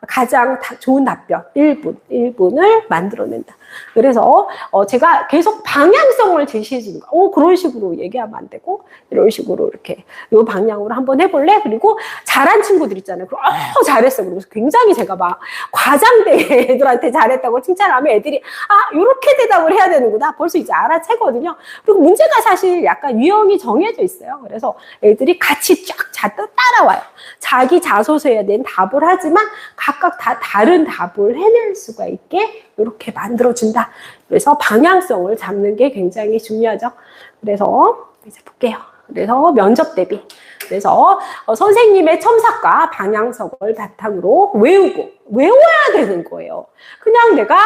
가장 좋은 답변 1분을 만들어낸다. 그래서 제가 계속 방향성을 제시해 주는 거. 그런 식으로 얘기하면 안 되고 이런 식으로 이렇게 이 방향으로 한번 해볼래? 그리고 잘한 친구들 있잖아요. 그럼 잘했어. 그래서 굉장히 제가 막 과장되게 애들한테 잘했다고 칭찬하면 애들이 이렇게 대답을 해야 되는구나. 벌써 이제 알아채거든요. 그리고 문제가 사실 약간 유형이 정해져 있어요. 그래서 애들이 같이 쫙 따라와요. 자기 자소서에 대한 답을 하지만 각각 다 다른 답을 해낼 수가 있게 이렇게 만들어준다. 그래서 방향성을 잡는 게 굉장히 중요하죠. 그래서 이제 볼게요. 그래서 면접 대비. 그래서 선생님의 첨삭과 방향성을 바탕으로 외워야 되는 거예요. 그냥 내가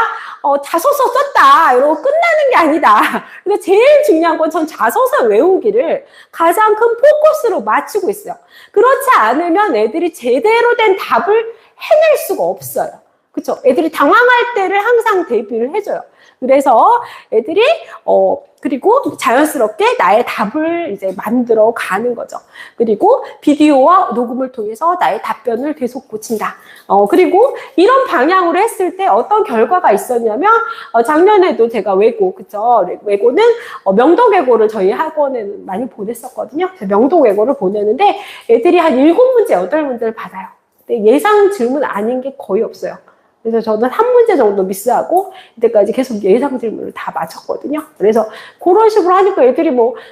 자소서 썼다 이러고 끝나는 게 아니다. 근데 제일 중요한 건 전 자소서 외우기를 가장 큰 포커스로 맞추고 있어요. 그렇지 않으면 애들이 제대로 된 답을 해낼 수가 없어요. 그쵸? 애들이 당황할 때를 항상 대비를 해줘요. 그래서 애들이 그리고 자연스럽게 나의 답을 이제 만들어 가는 거죠. 그리고 비디오와 녹음을 통해서 나의 답변을 계속 고친다. 그리고 이런 방향으로 했을 때 어떤 결과가 있었냐면, 작년에도 제가 그쵸? 외고는 명동외고를 저희 학원에는 많이 보냈었거든요. 명동외고를 보내는데 애들이 한 7문제, 8문제를 받아요. 근데 예상 질문 아닌 게 거의 없어요. 그래서 저는 한 문제 정도 미스하고 이때까지 계속 예상 질문을 다 맞췄거든요. 그래서 그런 식으로 하니까 애들이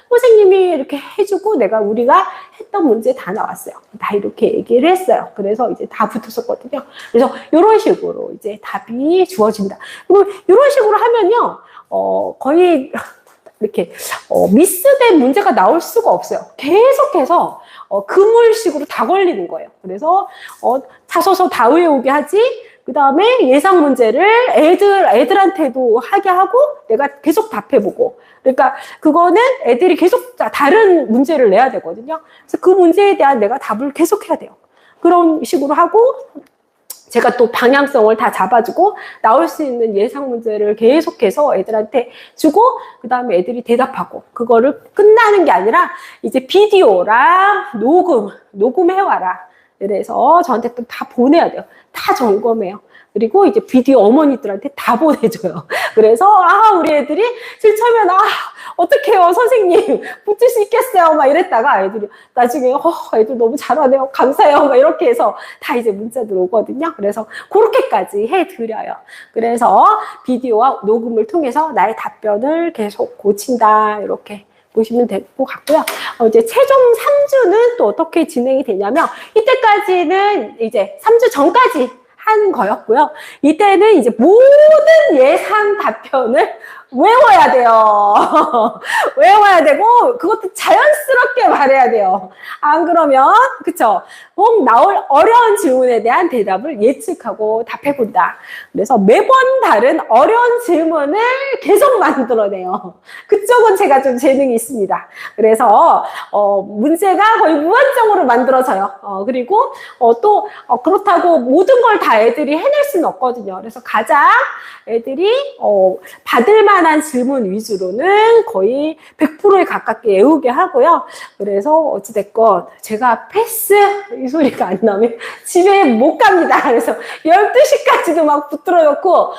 선생님이 이렇게 해주고 우리가 했던 문제 다 나왔어요. 다 이렇게 얘기를 했어요. 그래서 이제 다 붙었었거든요. 그래서 이런 식으로 이제 답이 주어진다. 그리고 이런 식으로 하면요, 거의 이렇게 미스된 문제가 나올 수가 없어요. 계속해서 그물식으로 다 걸리는 거예요. 그래서 자소서 다 외우게 하지. 그 다음에 예상 문제를 애들한테도 하게 하고 내가 계속 답해보고. 그러니까 그거는 애들이 계속 다른 문제를 내야 되거든요. 그래서 그 문제에 대한 내가 답을 계속 해야 돼요. 그런 식으로 하고 제가 또 방향성을 다 잡아주고 나올 수 있는 예상 문제를 계속해서 애들한테 주고 그 다음에 애들이 대답하고 그거를 끝나는 게 아니라 이제 비디오랑 녹음해와라. 그래서 저한테 또 다 보내야 돼요. 다 점검해요. 그리고 이제 비디오 어머니들한테 다 보내줘요. 그래서 우리 애들이 실처면 어떡해요 선생님 붙일 수 있겠어요 막 이랬다가 애들이 나중에 애들 너무 잘하네요 감사해요 막 이렇게 해서 다 이제 문자들 오거든요. 그래서 그렇게까지 해드려요. 그래서 비디오와 녹음을 통해서 나의 답변을 계속 고친다 이렇게 보시면 될 것 같고요. 이제 최종 3주는 또 어떻게 진행이 되냐면 이때까지는 이제 3주 전까지 한 거였고요. 이때는 이제 모든 예상 답변을 외워야 돼요. 외워야 되고 그것도 자연스럽게 말해야 돼요. 안 그러면 그쵸? 꼭 나올 어려운 질문에 대한 대답을 예측하고 답해본다. 그래서 매번 다른 어려운 질문을 계속 만들어내요. 그쪽은 제가 좀 재능이 있습니다. 그래서 문제가 거의 무한정으로 만들어져요. 그리고 또 그렇다고 모든 걸 다 애들이 해낼 수는 없거든요. 그래서 가장 애들이 받을 만한 질문 위주로는 거의 100%에 가깝게 외우게 하고요. 그래서 어찌됐건 제가 패스 이 소리가 안 나면 집에 못 갑니다. 그래서 12시까지도 막 붙들어 놓고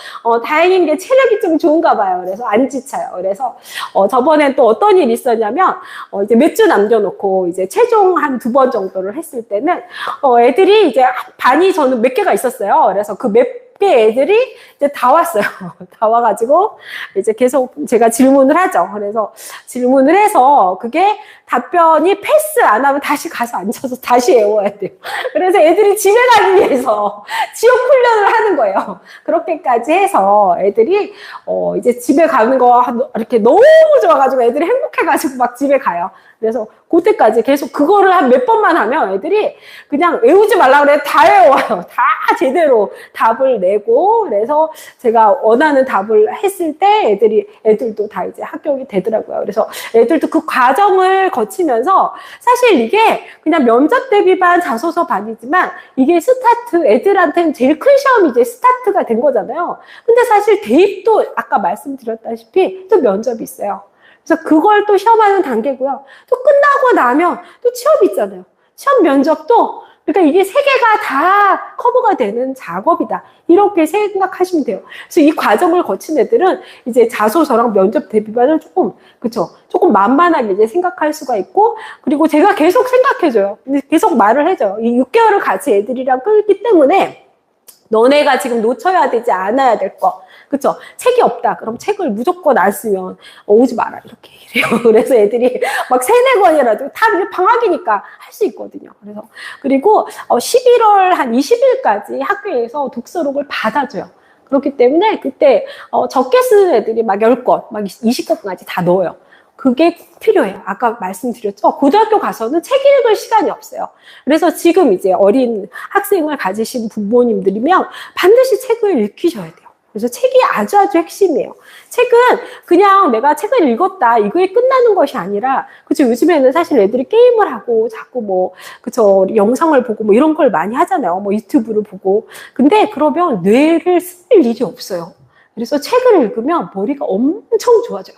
다행인 게 체력이 좀 좋은가 봐요. 그래서 안 지쳐요. 그래서 저번엔 또 어떤 일이 있었냐면 이제 몇 주 남겨놓고 이제 최종 한 2번 정도를 했을 때는 애들이 이제 반이 저는 몇 개가 있었어요. 그래서 그 몇 개 애들이 이제 다 왔어요. 다 와가지고 이제 계속 제가 질문을 하죠. 그래서 질문을 해서 그게 답변이 패스 안 하면 다시 가서 앉아서 다시 외워야 돼요. 그래서 애들이 집에 가기 위해서 지옥 훈련을 하는 거예요. 그렇게까지 해서 애들이 이제 집에 가는 거 이렇게 너무 좋아가지고 애들이 행복해가지고 막 집에 가요. 그래서 그때까지 계속 그거를 한 몇 번만 하면 애들이 그냥 외우지 말라고 그래 다 외워요. 다 제대로 답을 내고 그래서 제가 원하는 답을 했을 때 애들도 다 이제 합격이 되더라고요. 그래서 애들도 그 과정을 거치면서 사실 이게 그냥 면접 대비반 자소서 반이지만 이게 스타트 애들한테는 제일 큰 시험이 이제 스타트가 된 거잖아요. 근데 사실 대입도 아까 말씀드렸다시피 또 면접이 있어요. 그래서 그걸 또 시험하는 단계고요. 또 끝나고 나면 또 취업이 있잖아요. 취업 면접도 그러니까 이게 3개가 다 커버가 되는 작업이다. 이렇게 생각하시면 돼요. 그래서 이 과정을 거친 애들은 이제 자소서랑 면접 대비반을 조금 만만하게 이제 생각할 수가 있고, 그리고 제가 계속 생각해줘요. 계속 말을 해줘요. 이 6개월을 같이 애들이랑 끌기 때문에 너네가 지금 놓쳐야 되지 않아야 될 거. 그쵸? 책이 없다. 그럼 책을 무조건 안 쓰면 오지 마라. 이렇게 얘기를 해요. 그래서 애들이 막 3-4권이라도 다 방학이니까 할 수 있거든요. 그리고 11월 한 20일까지 학교에서 독서록을 받아줘요. 그렇기 때문에 그때 적게 쓰는 애들이 막 10권, 막 20권까지 다 넣어요. 그게 꼭 필요해요. 아까 말씀드렸죠. 고등학교 가서는 책 읽을 시간이 없어요. 그래서 지금 이제 어린 학생을 가지신 부모님들이면 반드시 책을 읽히셔야 돼요. 그래서 책이 아주 핵심이에요. 책은 그냥 내가 책을 읽었다 이거에 끝나는 것이 아니라, 그쵸, 요즘에는 사실 애들이 게임을 하고 자꾸 영상을 보고 이런 걸 많이 하잖아요. 유튜브를 보고. 근데 그러면 뇌를 쓸 일이 없어요. 그래서 책을 읽으면 머리가 엄청 좋아져요.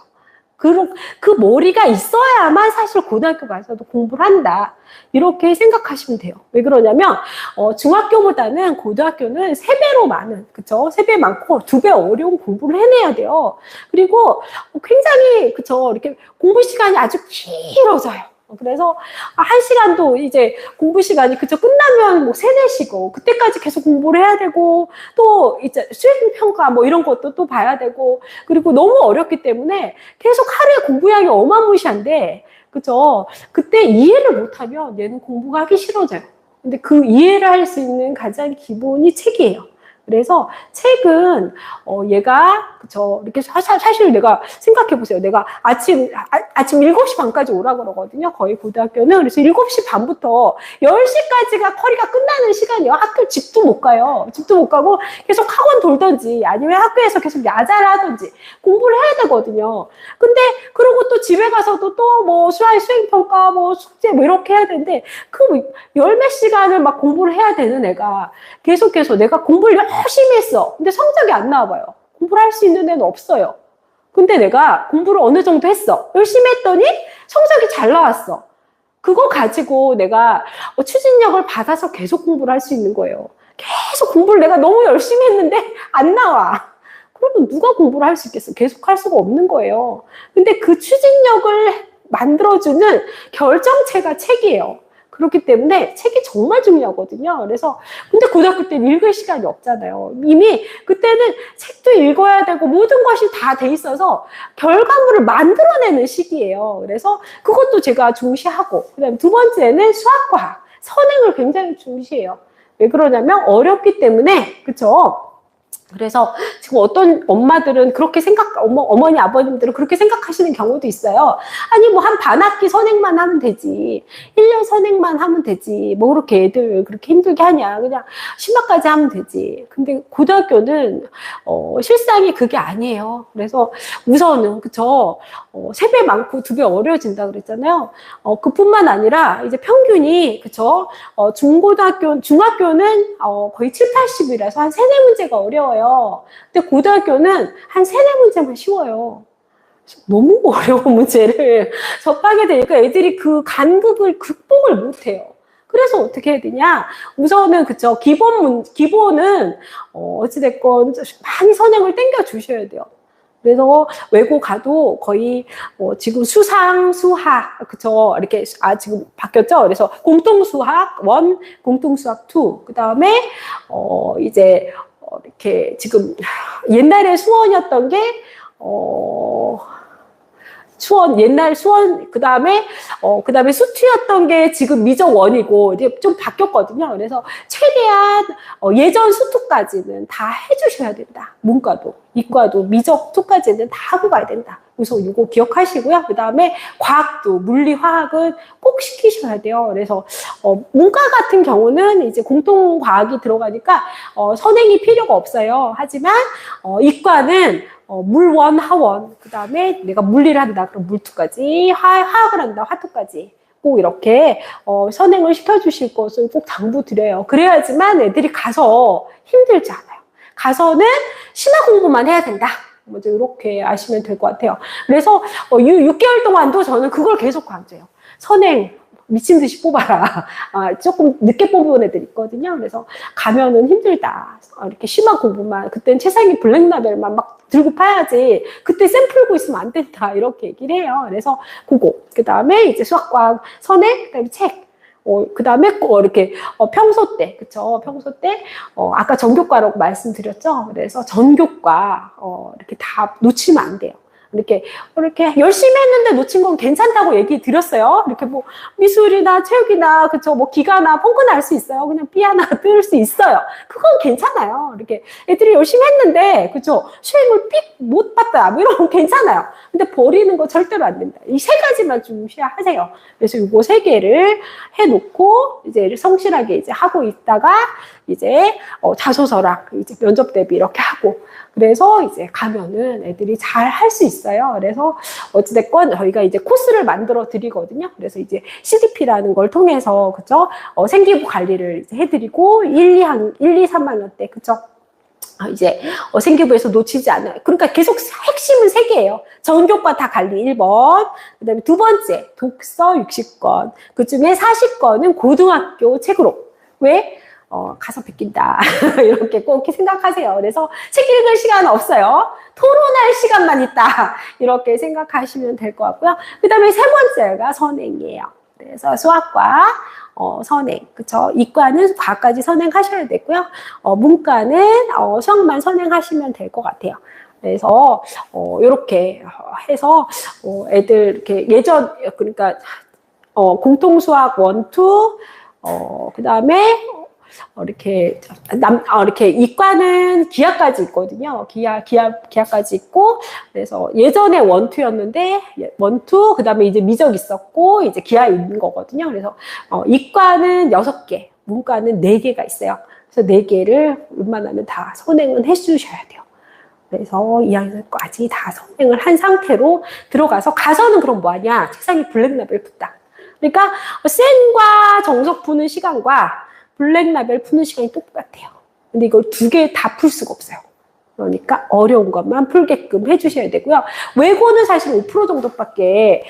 그 머리가 있어야만 사실 고등학교 가서도 공부를 한다. 이렇게 생각하시면 돼요. 왜 그러냐면, 중학교보다는 고등학교는 3배로 많은, 그쵸? 3배 많고 2배 어려운 공부를 해내야 돼요. 그리고 굉장히, 그쵸? 이렇게 공부 시간이 아주 길어져요. 그래서 1시간도 이제 공부 시간이 그저 끝나면 뭐 3, 4시고 그때까지 계속 공부를 해야 되고 또 이제 수행평가 뭐 이런 것도 또 봐야 되고 그리고 너무 어렵기 때문에 계속 하루에 공부량이 어마무시한데 그죠? 그때 이해를 못하면 얘는 공부가 하기 싫어져요. 근데 그 이해를 할 수 있는 가장 기본이 책이에요. 그래서 책은 얘가 그쵸 이렇게 사실 내가 생각해 보세요. 내가 아침 7시 반까지 오라 그러거든요. 거의 고등학교는. 그래서 7시 반부터 10시까지가 커리가 끝나는 시간이에요. 학교 집도 못 가요. 집도 못 가고 계속 학원 돌던지 아니면 학교에서 계속 야자를 하던지 공부를 해야 되거든요. 근데 그러고 또 집에 가서도 또 뭐 수행평가 뭐 숙제 뭐 이렇게 해야 되는데 그 열 몇 시간을 막 공부를 해야 되는 애가 계속해서 내가 공부를 열심히 했어. 근데 성적이 안 나와봐요. 공부를 할 수 있는 애는 없어요. 근데 내가 공부를 어느 정도 했어. 열심히 했더니 성적이 잘 나왔어. 그거 가지고 내가 추진력을 받아서 계속 공부를 할 수 있는 거예요. 계속 공부를 내가 너무 열심히 했는데 안 나와. 그러면 누가 공부를 할 수 있겠어? 계속 할 수가 없는 거예요. 근데 그 추진력을 만들어주는 결정체가 책이에요. 그렇기 때문에 책이 정말 중요하거든요. 그래서 근데 고등학교 때는 읽을 시간이 없잖아요. 이미 그때는 책도 읽어야 되고 모든 것이 다 돼 있어서 결과물을 만들어내는 시기예요. 그래서 그것도 제가 중시하고 그다음에 두 번째는 수학과학, 선행을 굉장히 중시해요. 왜 그러냐면 어렵기 때문에 그렇죠? 그래서 지금 어떤 엄마들은 그렇게 어머니, 아버님들은 그렇게 생각하시는 경우도 있어요. 아니, 뭐 한 반학기 선행만 하면 되지. 1년 선행만 하면 되지. 뭐 그렇게 애들 그렇게 힘들게 하냐. 그냥 심화까지 하면 되지. 근데 고등학교는, 실상이 그게 아니에요. 그래서 우선은, 그쵸. 3배 많고 2배 어려워진다 그랬잖아요. 그뿐만 아니라 이제 평균이, 그쵸. 중학교는 거의 7, 80이라서 한 3, 4문제가 어려워요. 근데 고등학교는 한 3, 4문제만 쉬워요. 너무 어려운 문제를 접하게 되니까 애들이 그 간극을 극복을 못해요. 그래서 어떻게 해야 되냐? 우선은 그쵸 기본은 어찌됐건 많이 선행을 땡겨 주셔야 돼요. 그래서 외고 가도 거의 지금 수상, 수학, 그쵸? 이렇게 지금 바뀌었죠? 그래서 공통수학 1, 공통수학 2, 그 다음에 이제 이렇게 지금 옛날에 수원이었던 게 옛날 수원, 그 다음에 수투였던 게 지금 미적 원이고, 이제 좀 바뀌었거든요. 그래서 최대한, 예전 수투까지는 다 해주셔야 된다. 문과도, 이과도, 미적 투까지는 다 하고 가야 된다. 그래서 이거 기억하시고요. 그 다음에 과학도, 물리, 화학은 꼭 시키셔야 돼요. 그래서, 문과 같은 경우는 이제 공통과학이 들어가니까, 선행이 필요가 없어요. 하지만, 이과는, 물원, 하원, 그 다음에 내가 물리를 한다. 그럼 물투까지, 화학을 한다. 화투까지. 꼭 이렇게, 선행을 시켜주실 것을 꼭 당부드려요. 그래야지만 애들이 가서 힘들지 않아요. 가서는 신화 공부만 해야 된다. 먼저 이렇게 아시면 될 것 같아요. 그래서 6개월 동안도 저는 그걸 계속 강조해요. 선행, 미친 듯이 뽑아라. 조금 늦게 뽑은 애들 있거든요. 그래서 가면은 힘들다. 이렇게 심한 공부만, 그땐 최상위 블랙라벨만 막 들고 파야지. 그때 쌤 풀고 있으면 안 된다. 이렇게 얘기를 해요. 그래서 그거. 그 다음에 이제 수학과학 선행, 그 다음에 책. 그 다음에 이렇게, 평소 때, 그쵸. 평소 때, 아까 전교과라고 말씀드렸죠. 그래서 전교과, 이렇게 다 놓치면 안 돼요. 이렇게 열심히 했는데 놓친 건 괜찮다고 얘기 드렸어요. 이렇게 뭐 미술이나 체육이나 그쵸 뭐 기가나 펑크나 할 수 있어요. 그냥 삐 하나 뜰 수 있어요. 그건 괜찮아요. 이렇게 애들이 열심히 했는데 그쵸 수행을 삑 못 봤다 뭐 이러면 괜찮아요. 근데 버리는 거 절대로 안 된다. 이 3가지만 좀 하세요. 그래서 이거 3개를 해놓고 이제 성실하게 이제 하고 있다가 이제 자소서랑 이제 면접 대비 이렇게 하고 그래서 이제 가면은 애들이 잘 할 수 있어요. 그래서 어찌됐건 저희가 이제 코스를 만들어 드리거든요. 그래서 이제 CDP라는 걸 통해서 그죠? 생기부 관리를 이제 해드리고 1, 2, 3학년 때 그죠? 이제 생기부에서 놓치지 않아요. 그러니까 계속 핵심은 3개예요. 전교과 다 관리 1번, 그 다음에 2번째 독서 60권, 그 중에 40권은 고등학교 책으로. 왜? 가서 베낀다. 이렇게 꼭 생각하세요. 그래서 책 읽을 시간 없어요. 토론할 시간만 있다. 이렇게 생각하시면 될 것 같고요. 그 다음에 3번째가 선행이에요. 그래서 수학과 선행, 그쵸? 이과는 과까지 선행하셔야 되고요. 문과는 수학만 선행하시면 될 것 같아요. 그래서 이렇게 해서 애들 이렇게 예전 그러니까 공통수학 1, 2 그다음에 이렇게 이과는 기하까지 있거든요. 기하까지 있고, 그래서 예전에 1, 2였는데, 1, 2, 그 다음에 이제 미적 있었고, 이제 기하 있는 거거든요. 그래서, 이과는 6개, 문과는 4개가 있어요. 그래서 4개를 웬만하면 다 선행은 해주셔야 돼요. 그래서 2학년까지 다 선행을 한 상태로 들어가서, 가서는 그럼 뭐 하냐? 책상에 블랙라벨 붙다. 그러니까, 쌤과 정석 푸는 시간과 블랙라벨 푸는 시간이 똑같아요. 근데 이걸 2개 다 풀 수가 없어요. 그러니까 어려운 것만 풀게끔 해주셔야 되고요. 외고는 사실 5% 정도밖에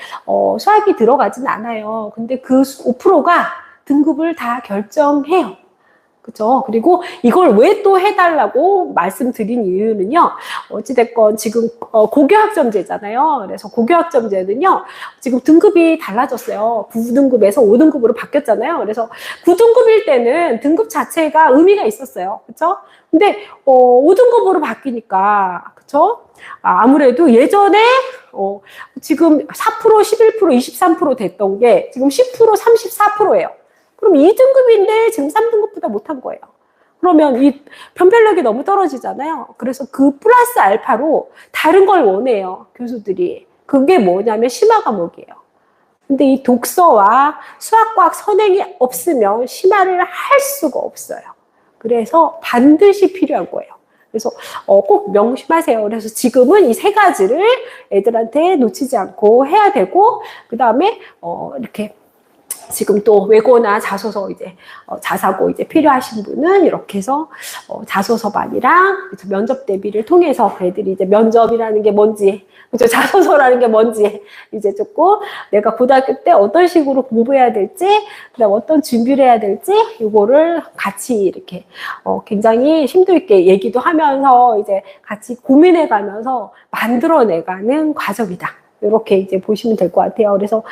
수학이 들어가진 않아요. 근데 그 5%가 등급을 다 결정해요. 그죠? 그리고 이걸 왜 또 해달라고 말씀드린 이유는요, 어찌됐건 지금 고교학점제잖아요. 그래서 고교학점제는요, 지금 등급이 달라졌어요. 9등급에서 5등급으로 바뀌었잖아요. 그래서 9등급일 때는 등급 자체가 의미가 있었어요. 그쵸? 근데 5등급으로 바뀌니까, 그쵸? 아무래도 예전에 지금 4%, 11%, 23% 됐던 게 지금 10%, 34%예요. 그럼 2등급인데 지금 3등급보다 못한 거예요. 그러면 이 변별력이 너무 떨어지잖아요. 그래서 그 플러스 알파로 다른 걸 원해요, 교수들이. 그게 뭐냐면 심화 과목이에요. 근데 이 독서와 수학과학 선행이 없으면 심화를 할 수가 없어요. 그래서 반드시 필요한 거예요. 그래서 꼭 명심하세요. 그래서 지금은 이 3가지를 애들한테 놓치지 않고 해야 되고, 그 다음에 이렇게 지금 또 외고나 자소서 이제 자사고 이제 필요하신 분은 이렇게 해서 자소서반이랑 면접 대비를 통해서 애들이 이제 면접이라는 게 뭔지, 그죠? 자소서라는 게 뭔지 이제 조금 내가 고등학교 때 어떤 식으로 공부해야 될지, 그다음 어떤 준비를 해야 될지 이거를 같이 이렇게 굉장히 심도 있게 얘기도 하면서 이제 같이 고민해가면서 만들어내가는 과정이다. 이렇게 이제 보시면 될 것 같아요. 그래서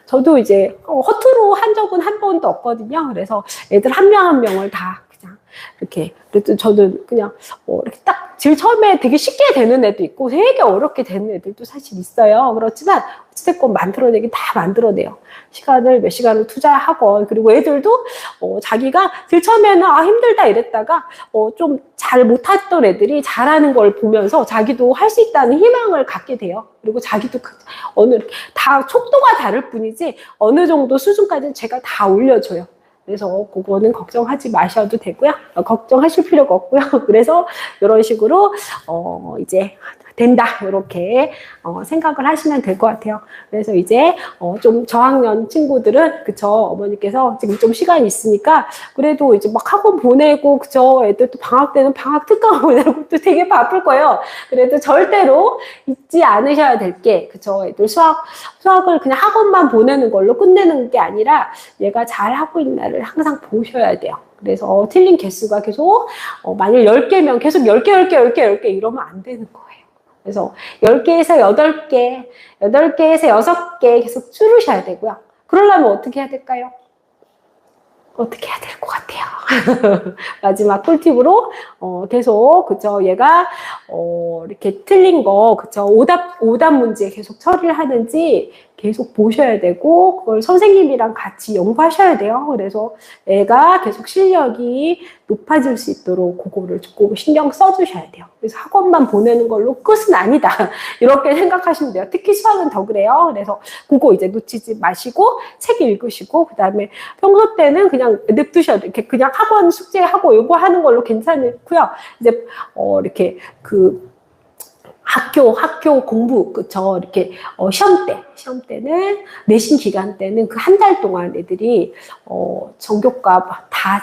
저도 이제 허투루 한 적은 한 번도 없거든요. 그래서 애들 한 명 한 명을 다 그냥 이렇게, 그래도 저는 그냥 이렇게 딱 제일 처음에 되게 쉽게 되는 애도 있고 되게 어렵게 되는 애들도 사실 있어요. 그렇지만 어쨌든 만들어내긴 다 만들어내요. 몇 시간을 투자하건. 그리고 애들도 자기가 제일 처음에는 힘들다 이랬다가 좀 잘 못했던 애들이 잘하는 걸 보면서 자기도 할 수 있다는 희망을 갖게 돼요. 그리고 자기도 다 속도가 다를 뿐이지 어느 정도 수준까지는 제가 다 올려줘요. 그래서 그거는 걱정하지 마셔도 되고요. 걱정하실 필요가 없고요. 그래서 이런 식으로 이제 된다, 이렇게 생각을 하시면 될 것 같아요. 그래서 이제 좀 저학년 친구들은, 그쵸, 어머니께서 지금 좀 시간이 있으니까 그래도 이제 막 학원 보내고, 그쵸, 애들 또 방학 때는 방학 특강 보내고 또 되게 바쁠 거예요. 그래도 절대로 잊지 않으셔야 될 게, 그쵸, 애들 수학을 그냥 학원만 보내는 걸로 끝내는 게 아니라 얘가 잘 하고 있나를 항상 보셔야 돼요. 그래서 틀린 개수가 계속 만약 10개면 계속 10개 이러면 안 되는 거예요. 그래서 10개에서 8개, 8개에서 6개 계속 줄으셔야 되고요. 그러려면 어떻게 해야 될까요? 어떻게 해야 될 것 같아요. 마지막 꿀팁으로 계속, 그쵸, 얘가 이렇게 틀린 거, 그쵸, 오답 문제 계속 처리를 하는지 계속 보셔야 되고, 그걸 선생님이랑 같이 연구하셔야 돼요. 그래서 애가 계속 실력이 높아질 수 있도록 그거를 조금 신경 써주셔야 돼요. 그래서 학원만 보내는 걸로 끝은 아니다. 이렇게 생각하시면 돼요. 특히 수학은 더 그래요. 그래서 그거 이제 놓치지 마시고 책 읽으시고, 그 다음에 평소 때는 그냥 냅두셔도 이렇게 그냥 학원 숙제하고 요거 하는 걸로 괜찮고요. 이제 이렇게 학교 공부, 그쵸. 이렇게, 시험 때는, 내신 기간 때는 그 한 달 동안 애들이, 전교과 다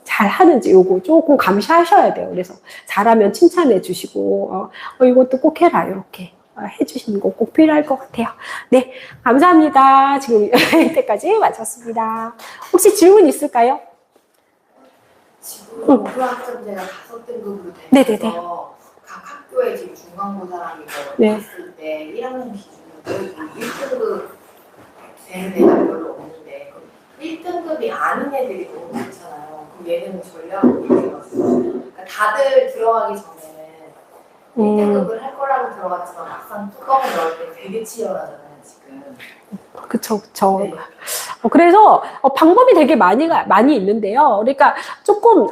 잘 하는지 요거 조금 감시하셔야 돼요. 그래서 잘하면 칭찬해 주시고, 이것도 꼭 해라. 이렇게 해주시는 거 꼭 필요할 것 같아요. 네, 감사합니다. 지금 이때까지 마쳤습니다. 혹시 질문 있을까요? 지금 고등학생제가 5등급으로 네네네. 되면서 각 학교에 지금 중간고사랑 이거 네. 봤을 때 1학년 기준으로 1등급 되는 애가 별로 없는데 1등급이 아닌 애들이 너무 많잖아요. 그럼 얘는 전략을 어떻게 봤어요? 그러니까 다들 들어가기 전에는 1등급을 할 거라고 들어갔지만 막상 뚜껑을 넣을 때 되게 치열하잖아요, 지금. 그쵸. 네. 그래서 방법이 되게 많이 있는데요. 그러니까 조금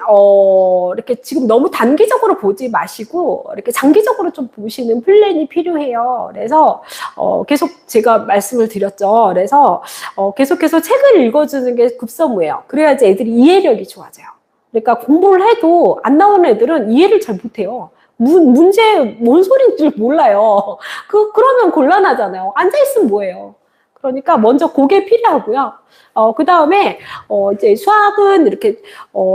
이렇게 지금 너무 단기적으로 보지 마시고 이렇게 장기적으로 좀 보시는 플랜이 필요해요. 그래서 계속 제가 말씀을 드렸죠. 그래서 계속해서 책을 읽어주는 게 급선무예요. 그래야지 애들이 이해력이 좋아져요. 그러니까 공부를 해도 안 나오는 애들은 이해를 잘 못해요. 문제 뭔 소리인 줄 몰라요. 그러면 곤란하잖아요. 앉아있으면 뭐예요. 그러니까 먼저 그게 필요하고요. 그 다음에, 이제 수학은 이렇게,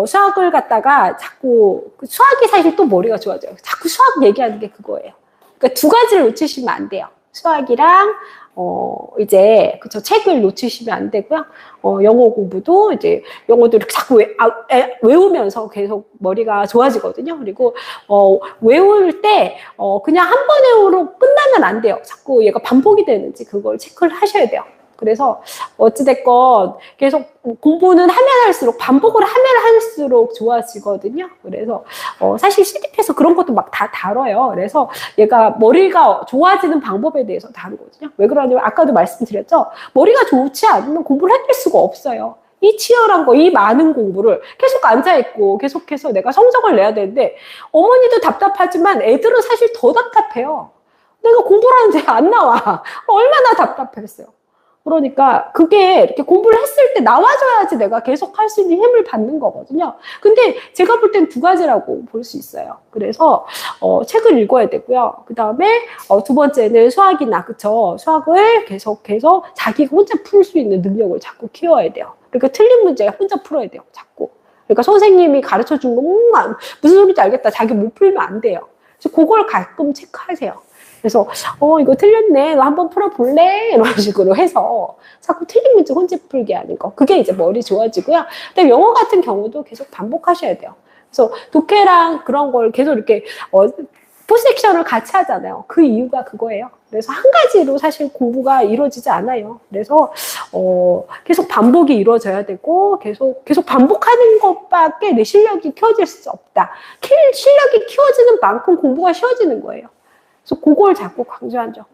수학을 갖다가 자꾸, 수학이 사실 또 머리가 좋아져요. 자꾸 수학 얘기하는 게 그거예요. 그러니까 두 가지를 놓치시면 안 돼요. 수학이랑, 이제, 그쵸, 책을 놓치시면 안 되고요. 영어 공부도 이제, 영어도 이렇게 자꾸 외우면서 계속 머리가 좋아지거든요. 그리고, 외울 때, 그냥 한 번 외우로 끝나면 안 돼요. 자꾸 얘가 반복이 되는지 그걸 체크를 하셔야 돼요. 그래서 어찌됐건 계속 공부는 하면 할수록 반복을 하면 할수록 좋아지거든요. 그래서 사실 CDP에서 그런 것도 막 다 다뤄요. 그래서 얘가 머리가 좋아지는 방법에 대해서 다루거든요. 왜 그러냐면 아까도 말씀드렸죠. 머리가 좋지 않으면 공부를 해낼 수가 없어요. 이 치열한 거, 이 많은 공부를 계속 앉아있고 계속해서 내가 성적을 내야 되는데 어머니도 답답하지만 애들은 사실 더 답답해요. 내가 공부를 하는데 안 나와. 얼마나 답답했어요. 그러니까 그게 이렇게 공부를 했을 때 나와줘야지 내가 계속 할 수 있는 힘을 받는 거거든요. 근데 제가 볼 땐 두 가지라고 볼 수 있어요. 그래서 책을 읽어야 되고요. 그 다음에 두 번째는 수학이나 그쵸? 수학을 계속해서 자기가 혼자 풀 수 있는 능력을 자꾸 키워야 돼요. 그러니까 틀린 문제 혼자 풀어야 돼요. 자꾸. 그러니까 선생님이 가르쳐 준 거 무슨 소리인지 알겠다. 자기 못 풀면 안 돼요. 그래서 그걸 가끔 체크하세요. 그래서 이거 틀렸네. 너 한번 풀어볼래? 이런 식으로 해서 자꾸 틀린 문제 혼자 풀게 하는 거. 그게 이제 머리 좋아지고요. 근데 영어 같은 경우도 계속 반복하셔야 돼요. 그래서 독해랑 그런 걸 계속 이렇게 포섹션을 같이 하잖아요. 그 이유가 그거예요. 그래서 한 가지로 사실 공부가 이루어지지 않아요. 그래서 계속 반복이 이루어져야 되고 계속 반복하는 것밖에 내 실력이 키워질 수 없다. 실력이 키워지는 만큼 공부가 쉬워지는 거예요. 그래서 그걸 자꾸 강조하죠.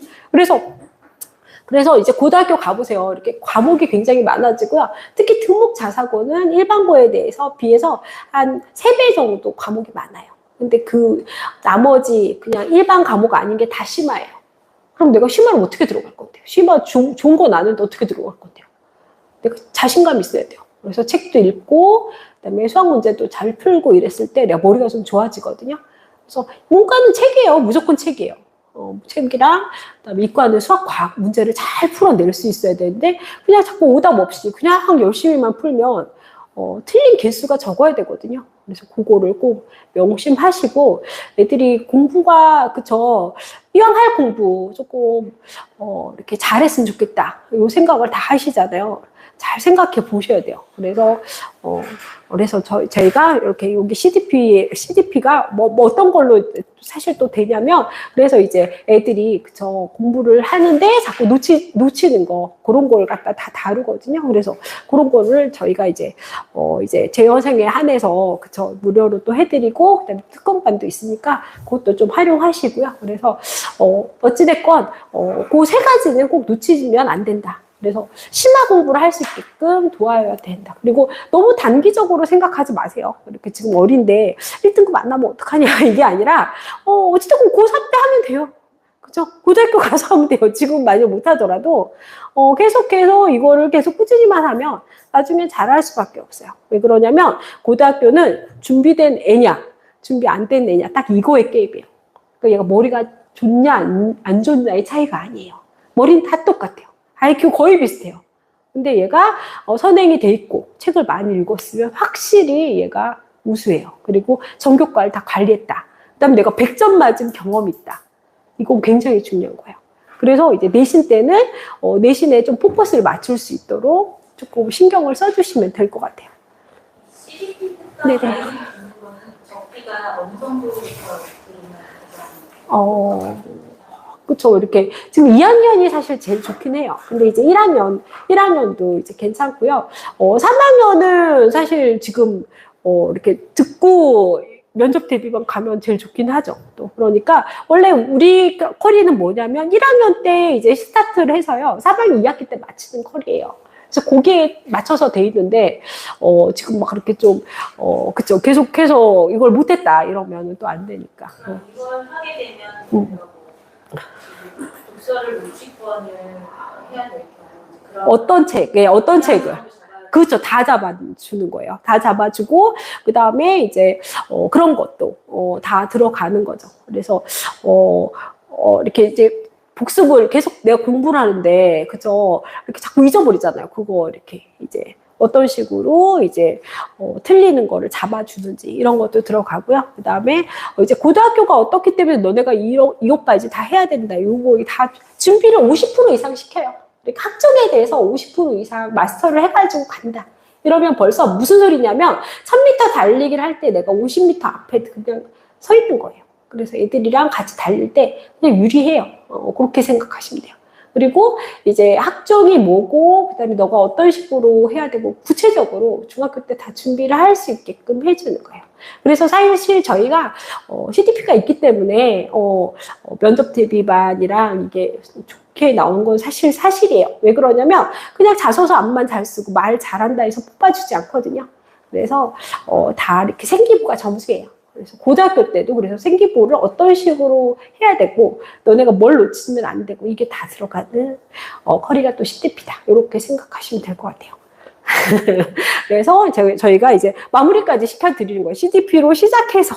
그래서 이제 고등학교 가보세요. 이렇게 과목이 굉장히 많아지고요. 특히 특목 자사고는 일반고에 비해서 한 3배 정도 과목이 많아요. 근데 그 나머지 그냥 일반 과목 아닌 게 다 심화예요. 그럼 내가 심화를 어떻게 들어갈 건데요? 심화 좋은 건 아는데 어떻게 들어갈 건데요? 내가 자신감 있어야 돼요. 그래서 책도 읽고 그다음에 수학 문제도 잘 풀고 이랬을 때 내가 머리가 좀 좋아지거든요. 그래서 문과는 책이에요. 무조건 책이에요. 책이랑 그다음에 이과는 수학 과학 문제를 잘 풀어낼 수 있어야 되는데 그냥 자꾸 오답 없이 그냥 열심히만 풀면 틀린 개수가 적어야 되거든요. 그래서 그거를 꼭 명심하시고 애들이 공부가 그쵸 이왕 할 공부 조금 이렇게 잘했으면 좋겠다 이 생각을 다 하시잖아요. 잘 생각해 보셔야 돼요. 그래서 저희가 이렇게 여기 CDP가 뭐 어떤 걸로 사실 또 되냐면, 그래서 이제 애들이, 그쵸, 공부를 하는데 자꾸 놓치는 거, 그런 걸 갖다 다 다루거든요. 그래서 그런 거를 저희가 이제 재원생에 한해서, 그쵸, 무료로 또 해드리고, 그다음에 특권반도 있으니까 그것도 좀 활용하시고요. 그래서, 어찌됐건, 그 세 가지는 꼭 놓치면 안 된다. 그래서 심화 공부를 할 수 있게끔 도와야 된다. 그리고 너무 단기적으로 생각하지 마세요. 이렇게 지금 어린데 1등급 안 나면 어떡하냐 이게 아니라 어쨌든 고3 때 하면 돼요. 그죠? 고등학교 가서 하면 돼요. 지금 많이 못하더라도 계속해서 이거를 계속 꾸준히만 하면 나중에 잘할 수밖에 없어요. 왜 그러냐면 고등학교는 준비된 애냐 준비 안 된 애냐 딱 이거의 게임이에요. 그러니까 얘가 머리가 좋냐 안 좋냐의 차이가 아니에요. 머리는 다 똑같아요. IQ 거의 비슷해요. 근데 얘가 선행이 돼 있고 책을 많이 읽었으면 확실히 얘가 우수해요. 그리고 전교과를 다 관리했다. 그다음에 내가 100점 맞은 경험이 있다. 이건 굉장히 중요한 거예요. 그래서 이제 내신 때는 내신에 좀 포커스를 맞출 수 있도록 조금 신경을 써주시면 될 것 같아요. CDP가 네네. 적기가 어느 정도부터 그쵸. 이렇게, 지금 2학년이 사실 제일 좋긴 해요. 근데 이제 1학년도 이제 괜찮고요. 3학년은 사실 지금, 이렇게 듣고 면접 대비반 가면 제일 좋긴 하죠. 또. 그러니까, 원래 우리 커리는 뭐냐면, 1학년 때 이제 스타트를 해서요. 3학년 2학기 때 마치는 커리예요. 그래서 거기에 맞춰서 돼 있는데, 지금 막 그렇게 좀, 그쵸. 계속해서 이걸 못했다. 이러면 또 안 되니까. 이걸 하게 되면 독서를 무지권을 해야 될 경우 어떤 책, 예, 어떤 책을. 그렇죠. 다 잡아주는 거예요. 다 잡아주고, 그 다음에 이제, 그런 것도, 다 들어가는 거죠. 그래서, 이렇게 이제 복습을 계속 내가 공부를 하는데, 그죠. 이렇게 자꾸 잊어버리잖아요. 그거 이렇게 이제 어떤 식으로 이제, 틀리는 거를 잡아주는지 이런 것도 들어가고요. 그 다음에 이제 고등학교가 어떻기 때문에 너네가 이것까지 다 해야 된다. 요거 다 준비를 50% 이상 시켜요. 학종에 대해서 50% 이상 마스터를 해가지고 간다. 이러면 벌써 무슨 소리냐면 1000m 달리기를 할 때 내가 50m 앞에 그냥 서 있는 거예요. 그래서 애들이랑 같이 달릴 때 그냥 유리해요. 그렇게 생각하시면 돼요. 그리고 이제 학종이 뭐고 그다음에 너가 어떤 식으로 해야 되고 구체적으로 중학교 때 다 준비를 할 수 있게끔 해주는 거예요. 그래서 사실 저희가 CDP가 있기 때문에 면접 대비반이랑 이게 좋게 나온 건 사실이에요. 왜 그러냐면 그냥 자소서 앞만 잘 쓰고 말 잘한다 해서 뽑아주지 않거든요. 그래서 다 이렇게 생기부가 점수예요. 그래서 고등학교 때도 그래서 생기부를 어떤 식으로 해야 되고 너네가 뭘 놓치면 안 되고 이게 다 들어가는 커리가 또 CDP다. 이렇게 생각하시면 될 것 같아요. 그래서 저희가 이제 마무리까지 시켜드리는 거예요. CDP로 시작해서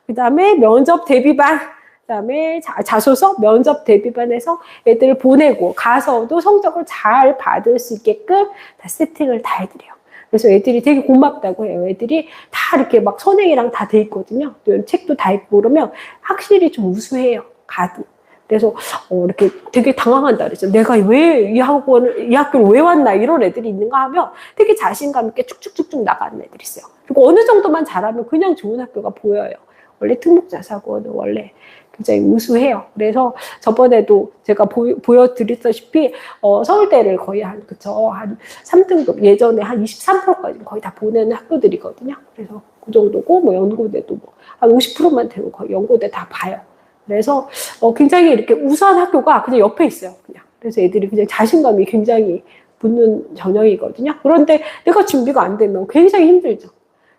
그 다음에 면접 대비반 그 다음에 자소서 면접 대비반에서 애들을 보내고 가서도 성적을 잘 받을 수 있게끔 다 세팅을 다 해드려요. 그래서 애들이 되게 고맙다고 해요. 애들이 다 이렇게 막 선행이랑 다 돼 있거든요. 책도 다 있고 그러면 확실히 좀 우수해요. 가도. 그래서 이렇게 되게 당황한다 그랬죠. 내가 왜 이 학교를 왜 왔나 이런 애들이 있는가 하면 되게 자신감 있게 쭉쭉쭉쭉 나가는 애들이 있어요. 그리고 어느 정도만 잘하면 그냥 좋은 학교가 보여요. 원래 특목자사고는 원래 굉장히 우수해요. 그래서 저번에도 제가 보여드렸다시피 서울대를 거의 한 3등급 예전에 한 23%까지 거의 다 보내는 학교들이거든요. 그래서 그 정도고 뭐 연고대도 뭐 한 50%만 되면 거의 연고대 다 봐요. 그래서 굉장히 이렇게 우수한 학교가 그냥 옆에 있어요. 그냥. 그래서 애들이 그냥 자신감이 굉장히 붙는 전형이거든요. 그런데 내가 준비가 안 되면 굉장히 힘들죠.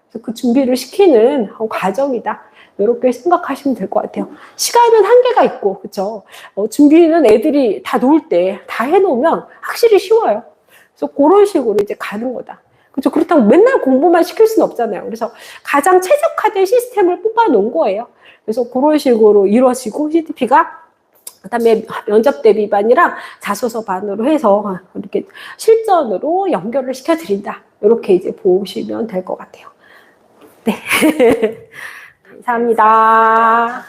그래서 그 준비를 시키는 과정이다. 이렇게 생각하시면 될 것 같아요. 시간은 한계가 있고, 그쵸? 준비는 애들이 다 놀 때 다 해놓으면 확실히 쉬워요. 그래서 그런 식으로 이제 가는 거다. 그렇죠. 그렇다고 맨날 공부만 시킬 수는 없잖아요. 그래서 가장 최적화된 시스템을 뽑아놓은 거예요. 그래서 그런 식으로 이루어지고 CDP가 그다음에 면접 대비반이랑 자소서 반으로 해서 이렇게 실전으로 연결을 시켜드린다. 이렇게 이제 보시면 될 것 같아요. 네. 감사합니다.